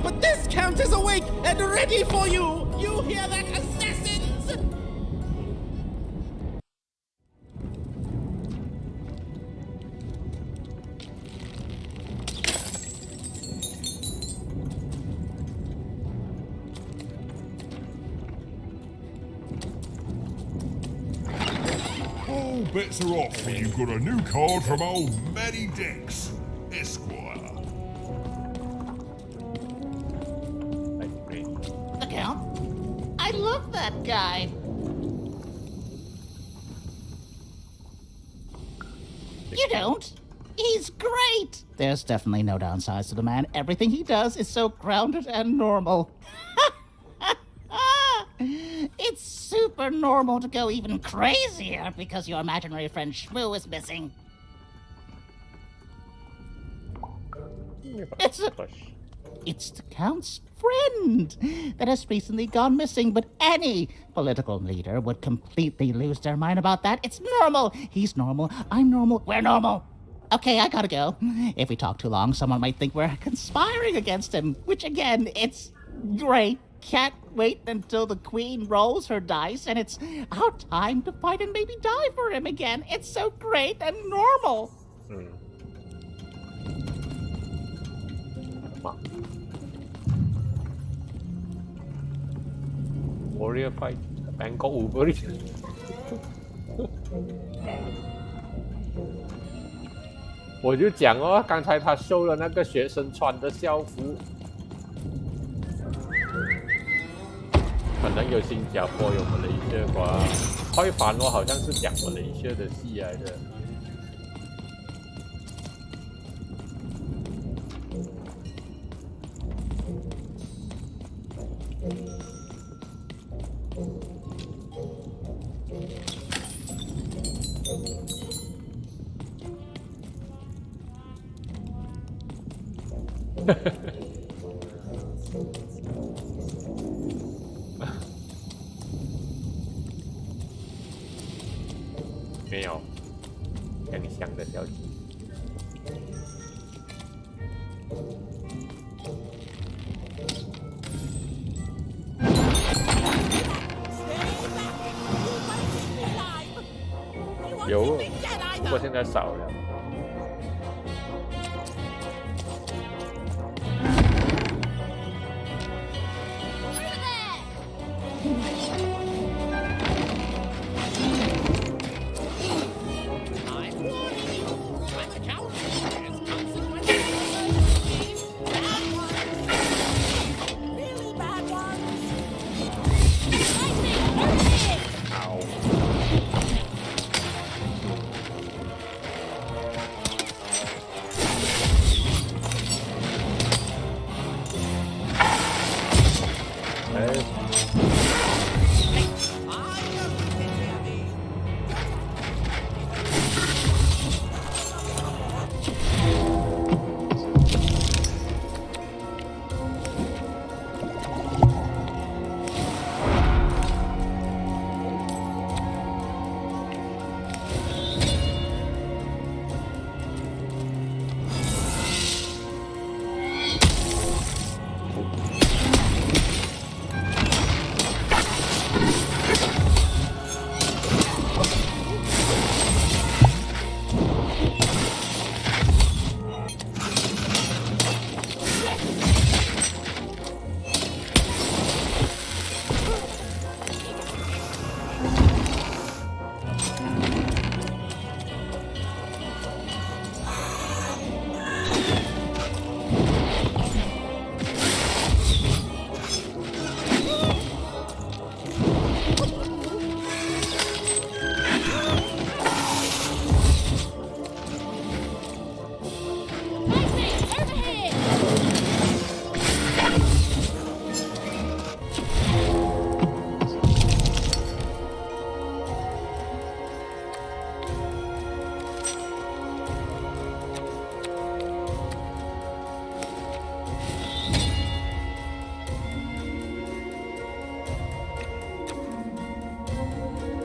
But this count is awake and ready for you! You hear that, assassins? Bets are off when you've got a new card from old Matty Dex, Esquire. The Count? I love that guy. You don't? He's great. There's definitely no downsides to the man. Everything he does is so grounded and normal. It's super normal to go even crazier because your imaginary friend Shmoo is missing. It's the Count's friend that has recently gone missing, but any political leader would completely lose their mind about that. It's normal. He's normal. I'm normal. We're normal. Okay, I gotta go. If we talk too long, someone might think we're conspiring against him, which again, it's great. Can't wait until the Queen rolls her dice and it's our time to fight and maybe die for him again. It's so great and normal. 嘛 ？Warrior Fight Bangkok Uber 我就讲哦，刚才他收了那个学生穿的校服，可能有新加坡有马来西亚吧。开反我好像是讲马来西亚的戏来的。没有香香的消息。有，不过现在少了。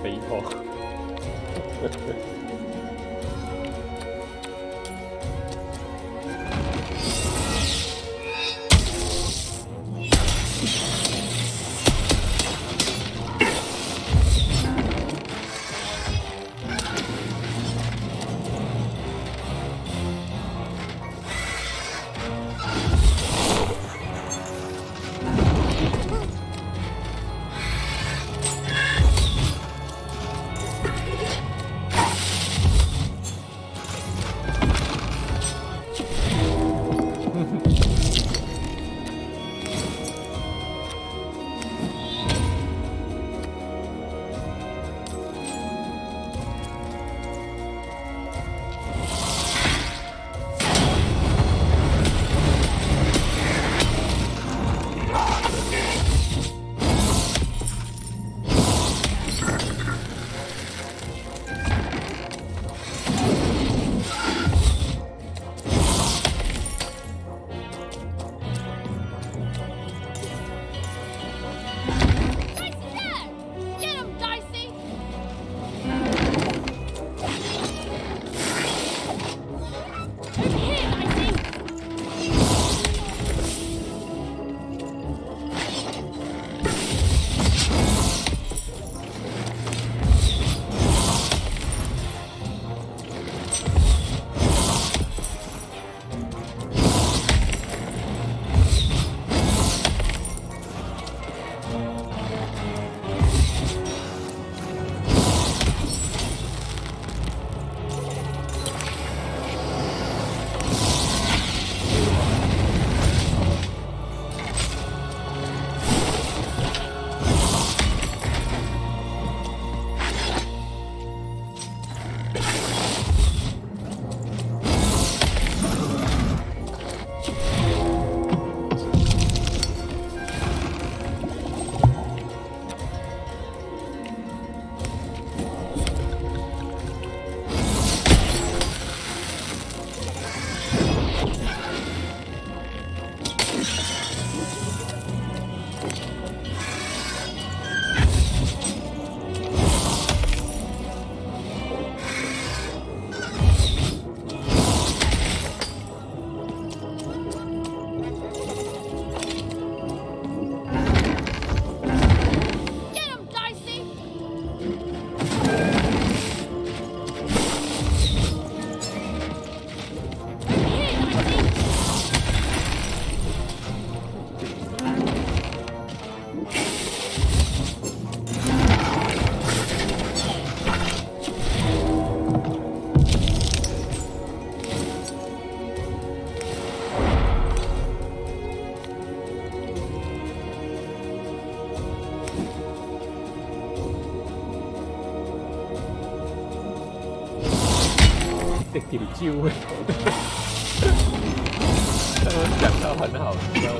肥婆。tiểu舅，他们讲到很好笑。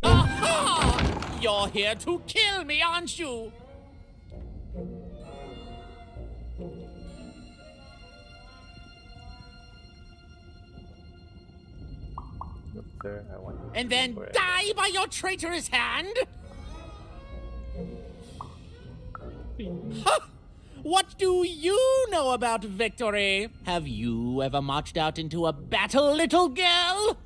Aha! You're here to kill me, aren't you? And then die by your traitorous hand? Huh? What do you know about victory? Have you ever marched out into a battle, little girl?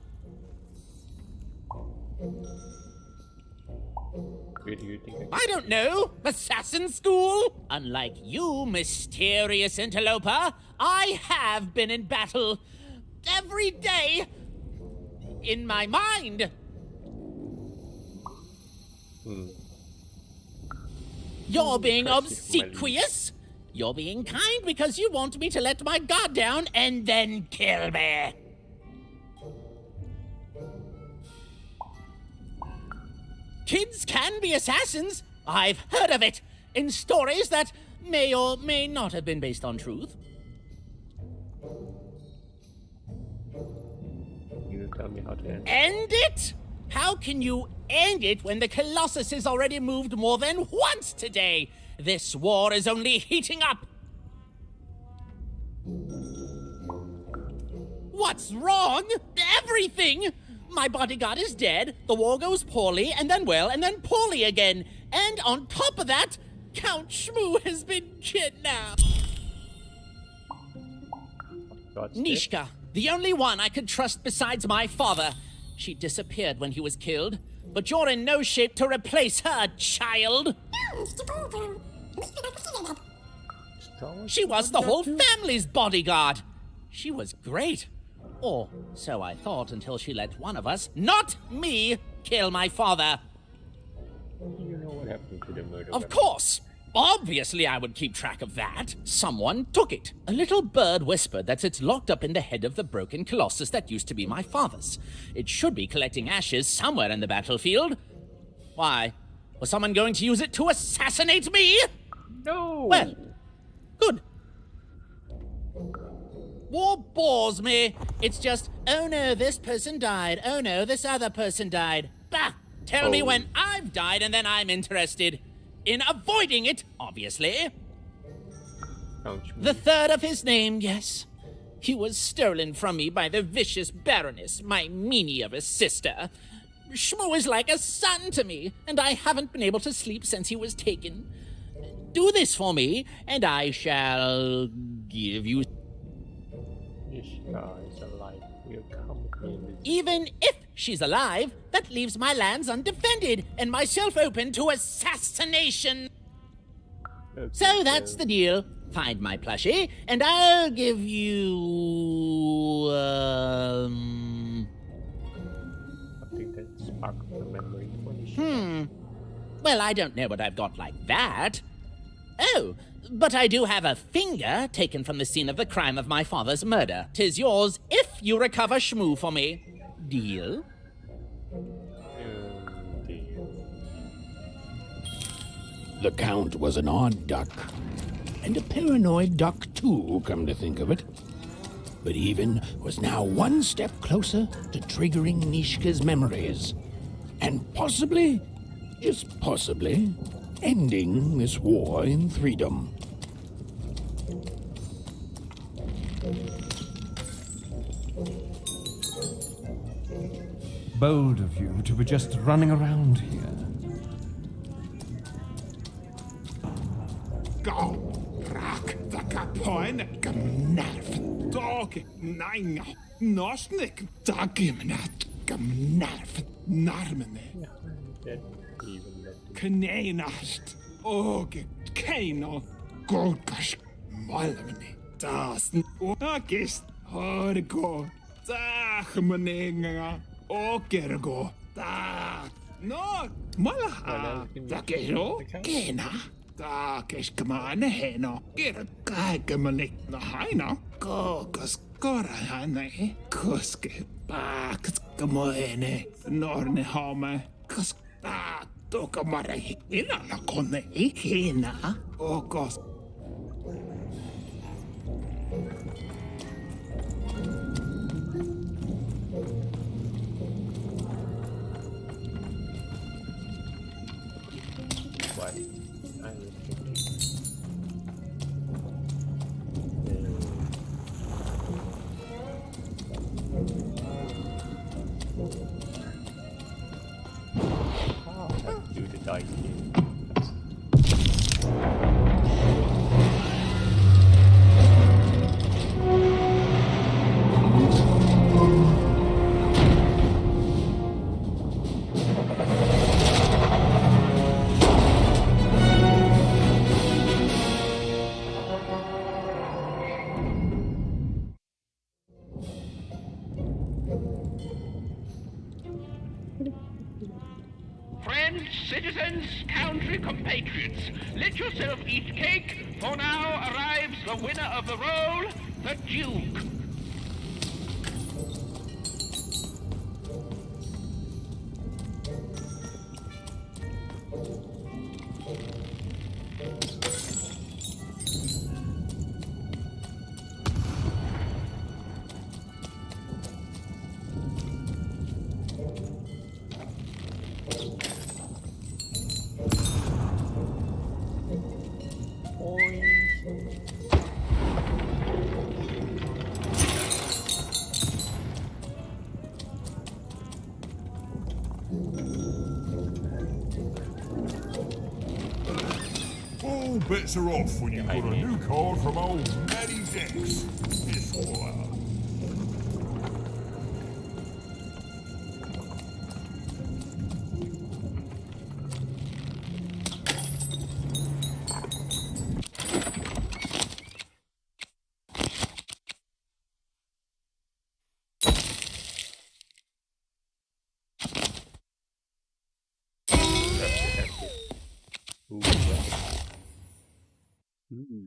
Where do you think? I don't know. Assassin school? Unlike you, mysterious interloper, I have been in battle. Every day. In my mind. You're being obsequious. You're being kind because you want me to let my guard down and then kill me. Kids can be assassins. I've heard of it in stories that may or may not have been based on truth. You tell me how to end. End it? How can you end it when the Colossus has already moved more than once today? This war is only heating up. What's wrong? Everything! My bodyguard is dead, the war goes poorly, and then well, and then poorly again. And on top of that, Count Shmoo has been kidnapped. Nishka, the only one I could trust besides my father. She disappeared when he was killed, but you're in no shape to replace her, child. She was the whole family's bodyguard. She was great. Or so I thought until she let one of us, not me, kill my father. You know what happened to the murder? Of course. Obviously I would keep track of that. Someone took it. A little bird whispered that it's locked up in the head of the broken colossus that used to be my father's. It should be collecting ashes somewhere in the battlefield. Why? Was someone going to use it to assassinate me? No. Well, good. War bores me. It's just, oh no, this person died. Oh no, this other person died. Bah! Tell me when I've died and then I'm interested. In avoiding it, obviously. The third of his name, yes. He was stolen from me by the vicious Baroness, my meanie of a sister. Shmoo is like a son to me, and I haven't been able to sleep since he was taken. Do this for me, and I shall give you... Even if she's alive, that leaves my lands undefended and myself open to assassination. So that's the deal. Find my plushie, and I'll give you. Well, I don't know what I've got like that. Oh, but I do have a finger taken from the scene of the crime of my father's murder. 'Tis yours if you recover Shmoo for me. Deal? The Count was an odd duck. And a paranoid duck too, come to think of it. But Even was now one step closer to triggering Nishka's memories. And possibly, just possibly, ending this war in Threedom. Bold of you to be just running around here. Go! Rak, the capoin, gamnarf, dog, nine, nosnik, dagimnat, gamnarf, narmene. Kneinast, og, keino, golgash, malmene, das, ogist, horgo, dachmaninga, ogergo, da, no, malaha, dagero, kena. Da keskemane heno, kira kaikemanik na haina, kokas korahane, koske paaks kamoene, norne home, kas ta tokamare inala kone hina, okos. Do the dice game. Friends, citizens, country compatriots, let yourself eat cake, for now arrives the winner of the role, the Duke. All bets are off when you've got a new card from old Matty Dex. Esquire.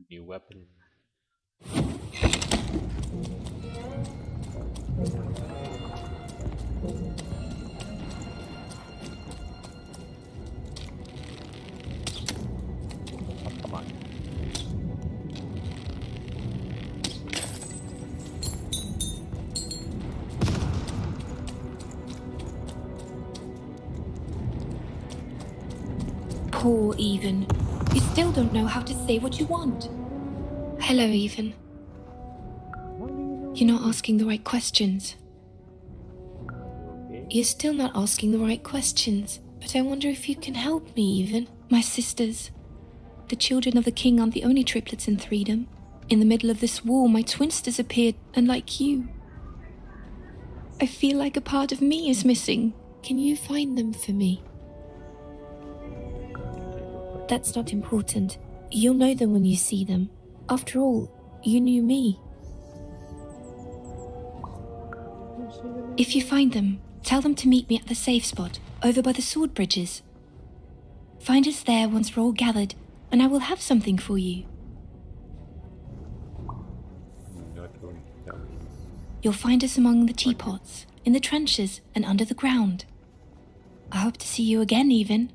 New weapon. Come on. Poor Even. You still don't know how to say what you want. Hello, Even. You're not asking the right questions. You're still not asking the right questions. But I wonder if you can help me, Even. My sisters. The children of the king aren't the only triplets in Threedom. In the middle of this war, my twins disappeared, unlike you. I feel like a part of me is missing. Can you find them for me? That's not important. You'll know them when you see them. After all, you knew me. If you find them, tell them to meet me at the safe spot, over by the sword bridges. Find us there once we're all gathered, and I will have something for you. You'll find us among the teapots, in the trenches, and under the ground. I hope to see you again, even.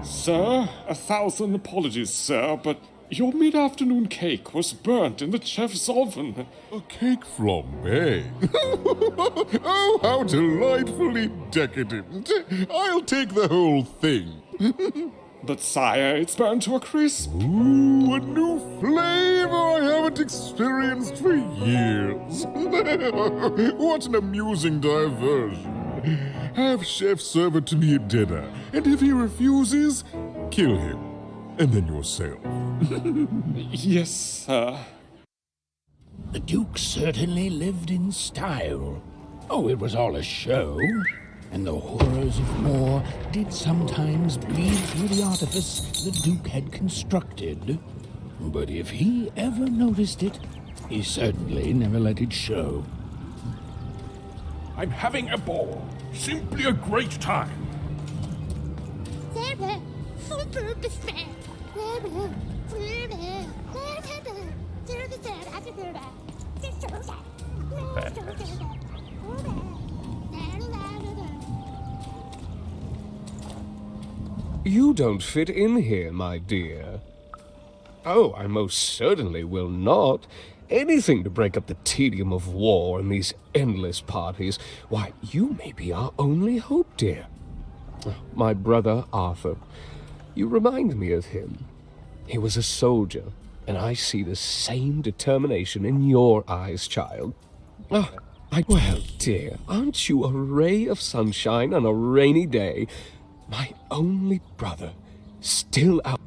Sir, 1,000 apologies, sir, but your mid-afternoon cake was burnt in the chef's oven. A cake flambe? Oh, how delightfully decadent. I'll take the whole thing. But sire, it's burnt to a crisp. Ooh, a new flavor I haven't experienced for years. What an amusing diversion. Have chef serve it to me at dinner, and if he refuses, kill him, and then yourself. Yes, sir. The Duke certainly lived in style. Oh, it was all a show, and the horrors of war did sometimes bleed through the artifice the Duke had constructed. But if he ever noticed it, he certainly never let it show. I'm having a ball. Simply a great time. You don't fit in here, my dear. Oh, I most certainly will not. Anything to break up the tedium of war and these endless parties. Why, you may be our only hope, dear. My brother Arthur. You remind me of him. He was a soldier, and I see the same determination in your eyes, child. Oh, well, dear, aren't you a ray of sunshine on a rainy day? My only brother, still out.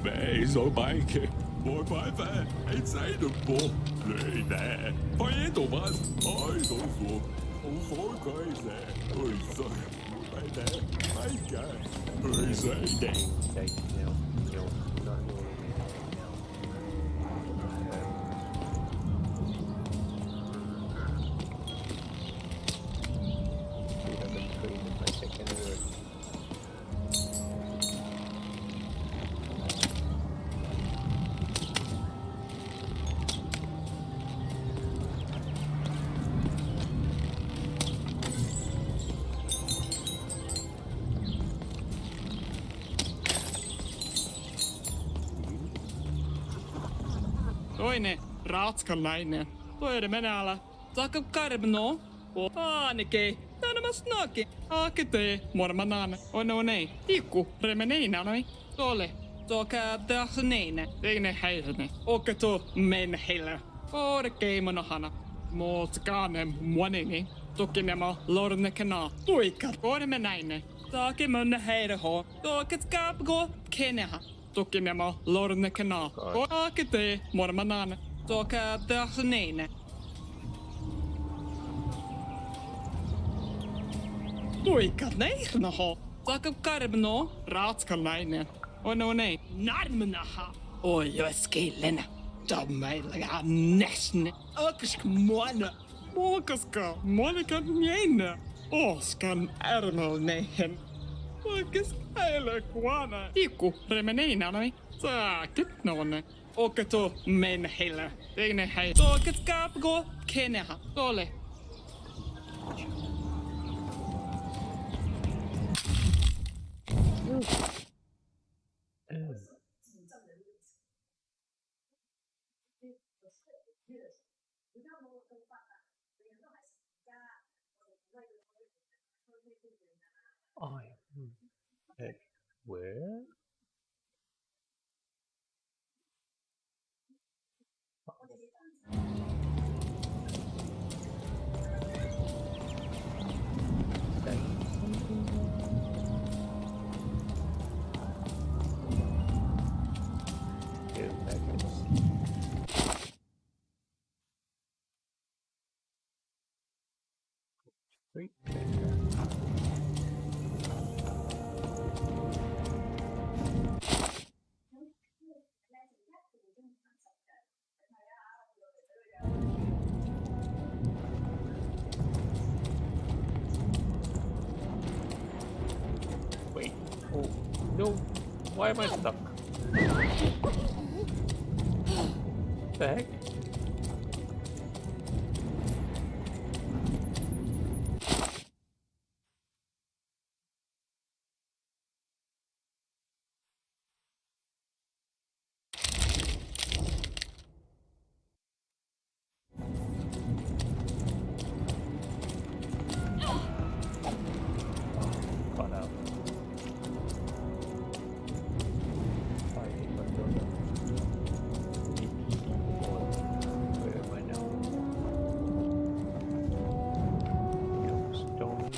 Mẹ rồi bài kìa, mỗi bài về, hãy xây được bộ, lệ nè, phải đồ mắt, phải đồ ruột, không phải cái gì, ơi giời, phải nè, phải cả, ơi giời nè. Toinen ratskalainen. Toinen menäällä. Saakka karmno. Aanike. Tänä snaki. Aakete. Mormanan. On ei. Tikku. Remeneinä noi. Tole. Toka tässä neinä. Teine heilne. Oketo men heillä. Orkei monohana. Mootskaane muonini. Tukinema lorne kana. Tuikka. Orme näine. Saake mun heidän ho. Toket skapgo. Keneha. Tukinema lorne kana. Aakete. Mormanan. Toka tässä neinä. Oi, Kanehnaha. Zakab Karbno, Ratskalinen. Oh, no, nay. Narmanaha. Oh, Yoskilena. Damaila Nesne. Urkisk Mona. Mokaska. Monica Niena. Oskan Ermel Nehen. Urkisk Elekwana. Iku Remenina, no? Sakit nonne. Okato menhilla. Dine hay. Soket kapgo keneha. Ole. Where? Wait. Oh no! Why am I stuck? The heck? Got out. Where am I now? Stone.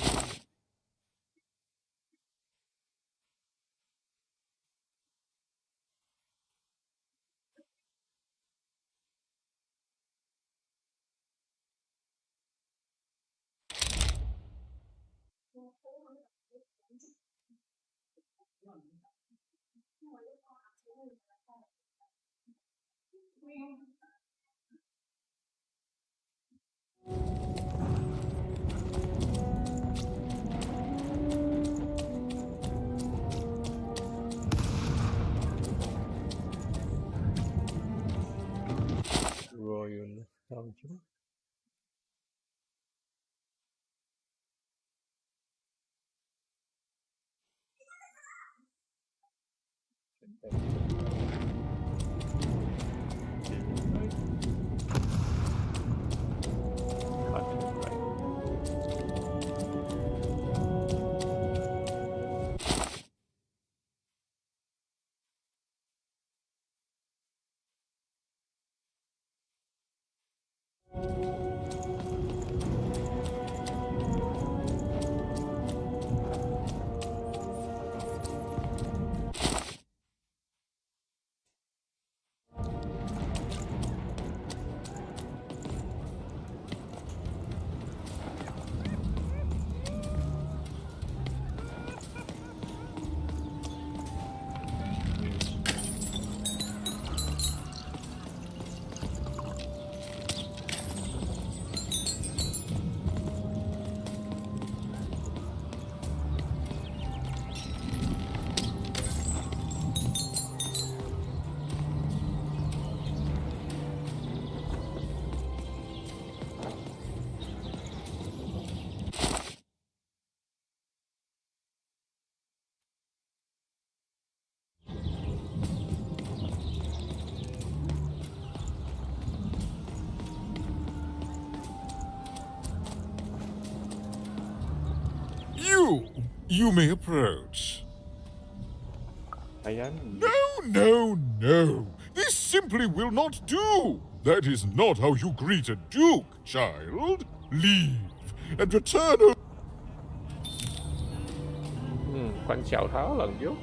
Royal Belgium. You may approach. I am. No. This simply will not do. That is not how you greet a duke, child. Leave and return. Quanh chào tháo lần trước.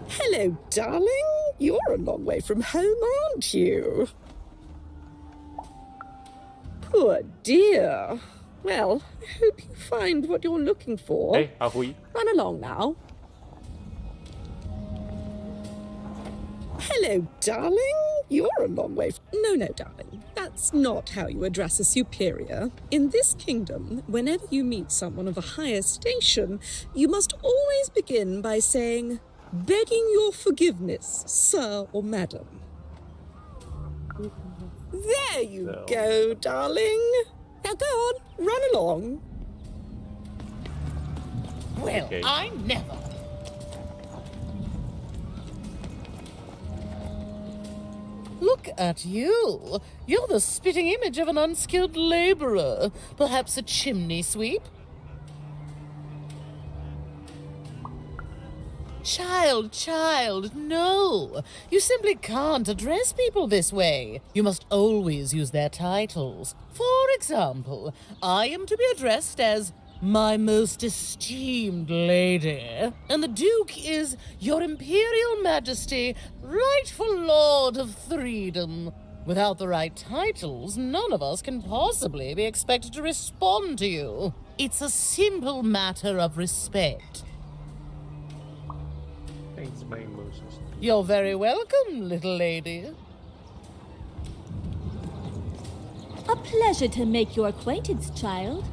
Hello, darling. You're a long way from home, aren't you? Poor dear. Well, I hope you find what you're looking for. Hey, Ahui. Run along now. Hello, darling. You're a long way. No, darling. That's not how you address a superior. In this kingdom, whenever you meet someone of a higher station, you must always begin by saying, "Begging your forgiveness, sir or madam." There you go, darling. Now go on, run along. Well, Okay. I never. Look at you. You're the spitting image of an unskilled laborer. Perhaps a chimney sweep? Child, no. You simply can't address people this way. You must always use their titles. For example, I am to be addressed as my most esteemed lady, and the Duke is Your Imperial Majesty, rightful Lord of Freedom. Without the right titles, none of us can possibly be expected to respond to you. It's a simple matter of respect. Thanks, my Moses. You're very welcome, little lady. A pleasure to make your acquaintance, child.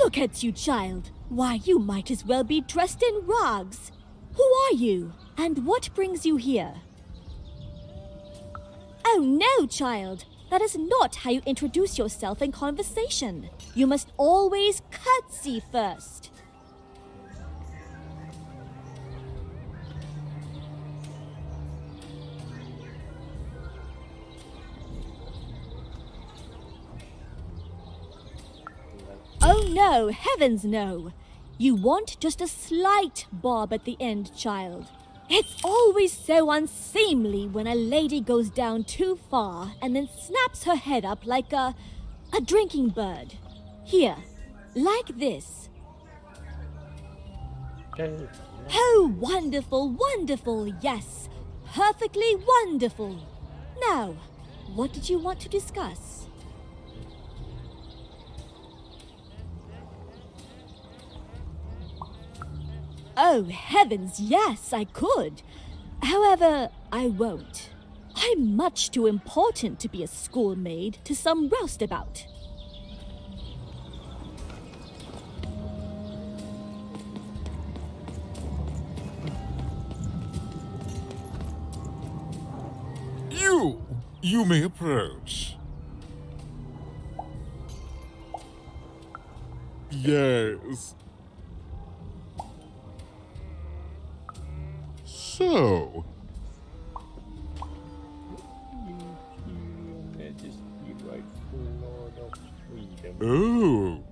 Look at you, child. Why, you might as well be dressed in rags. Who are you? And what brings you here? Oh, no, child. That is not how you introduce yourself in conversation. You must always curtsy first. Oh no, heavens no. You want just a slight bob at the end, child. It's always so unseemly when a lady goes down too far and then snaps her head up like a drinking bird. Here, like this. Oh, wonderful, wonderful, yes. Perfectly wonderful. Now, what did you want to discuss? Oh, heavens, yes, I could. However, I won't. I'm much too important to be a schoolmaid to some roustabout. You may approach. Yes. So, oh.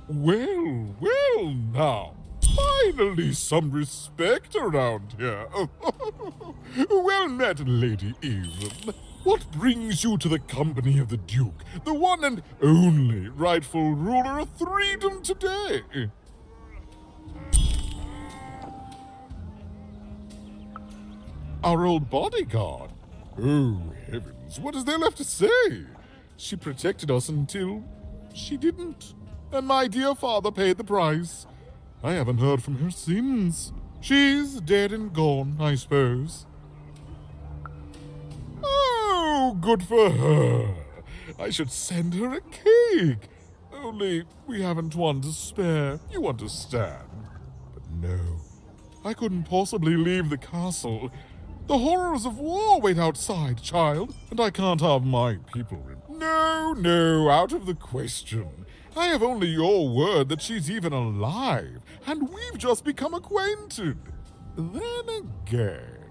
Well now. Finally some respect around here. Well met, Lady Eve. What brings you to the company of the Duke, the one and only rightful ruler of freedom today? Our old bodyguard. Oh, heavens, what is there left to say? She protected us until she didn't. And my dear father paid the price. I haven't heard from her since. She's dead and gone, I suppose. Oh, good for her. I should send her a cake. Only we haven't one to spare, you understand. But no, I couldn't possibly leave the castle. The horrors of war wait outside, child, and I can't have my people in. No, out of the question. I have only your word that she's even alive, and we've just become acquainted. Then again...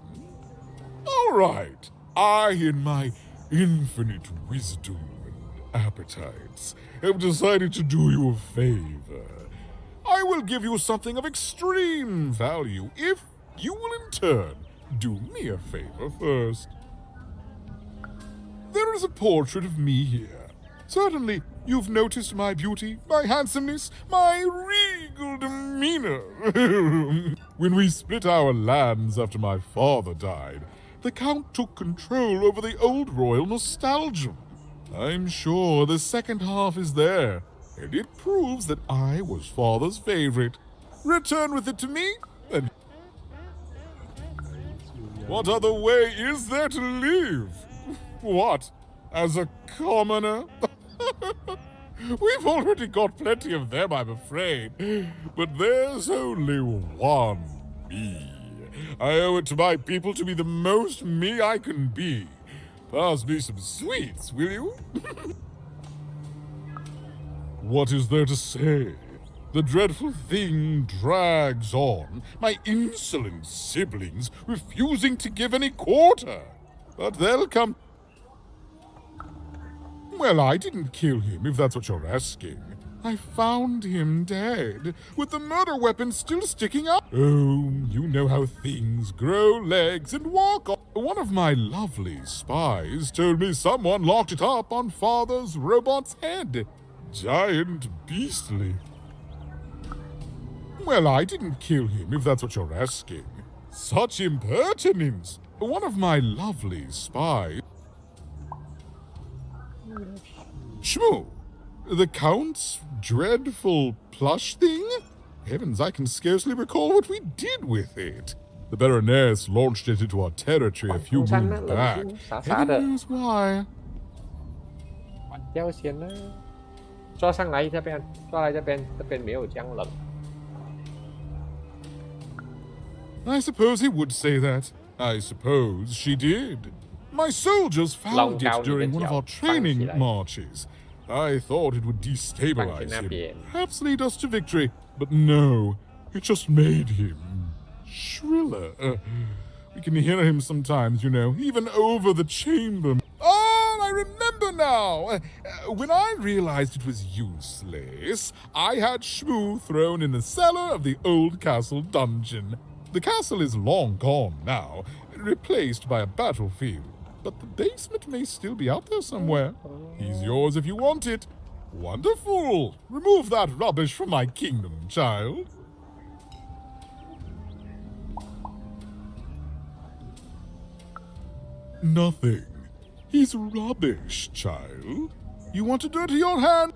All right, I, in my infinite wisdom and appetites, have decided to do you a favor. I will give you something of extreme value if you will in turn do me a favor first. There is a portrait of me here. Certainly, you've noticed my beauty, my handsomeness, my regal demeanor. When we split our lands after my father died, the Count took control over the old royal nostalgia. I'm sure the second half is there, and it proves that I was father's favorite. Return with it to me, and what other way is there to live? What, as a commoner? We've already got plenty of them, I'm afraid. But there's only one me. I owe it to my people to be the most me I can be. Pass me some sweets, will you? What is there to say? The dreadful thing drags on, my insolent siblings refusing to give any quarter. But they'll come. Well, I didn't kill him, if that's what you're asking. I found him dead, with the murder weapon still sticking out. Oh, you know how things grow legs and walk on. One of my lovely spies told me someone locked it up on Father's robot's head. Giant beastly. Well, I didn't kill him, if that's what you're asking. Such impertinence! One of my lovely spies... Shmoo! The Count's dreadful plush thing? Heavens, I can scarcely recall what we did with it. The Baroness launched it into our territory a few moons back. Heaven knows why. 掉线呢？抓上来这边，抓来这边，这边没有这样冷。 I suppose he would say that. I suppose she did. My soldiers found it during one of our training marches. I thought it would destabilize him, perhaps lead us to victory. But no, it just made him shriller. We can hear him sometimes, you know, even over the chamber. Oh, I remember now. When I realized it was useless, I had Shmoo thrown in the cellar of the old castle dungeon. The castle is long gone now, replaced by a battlefield. But the basement may still be out there somewhere. He's yours if you want it. Wonderful! Remove that rubbish from my kingdom, child. Nothing. He's rubbish, child. You want to dirty your hand?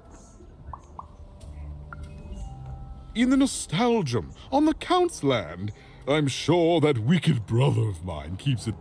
In the Nostalgium, on the Count's land, I'm sure that wicked brother of mine keeps it.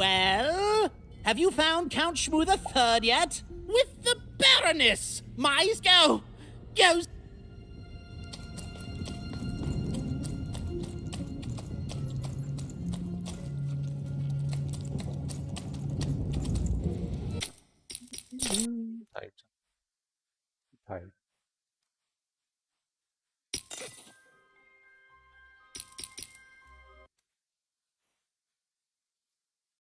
Well, have you found Count Shmoo III yet? With the Baroness! Mice, go! Go! Tight.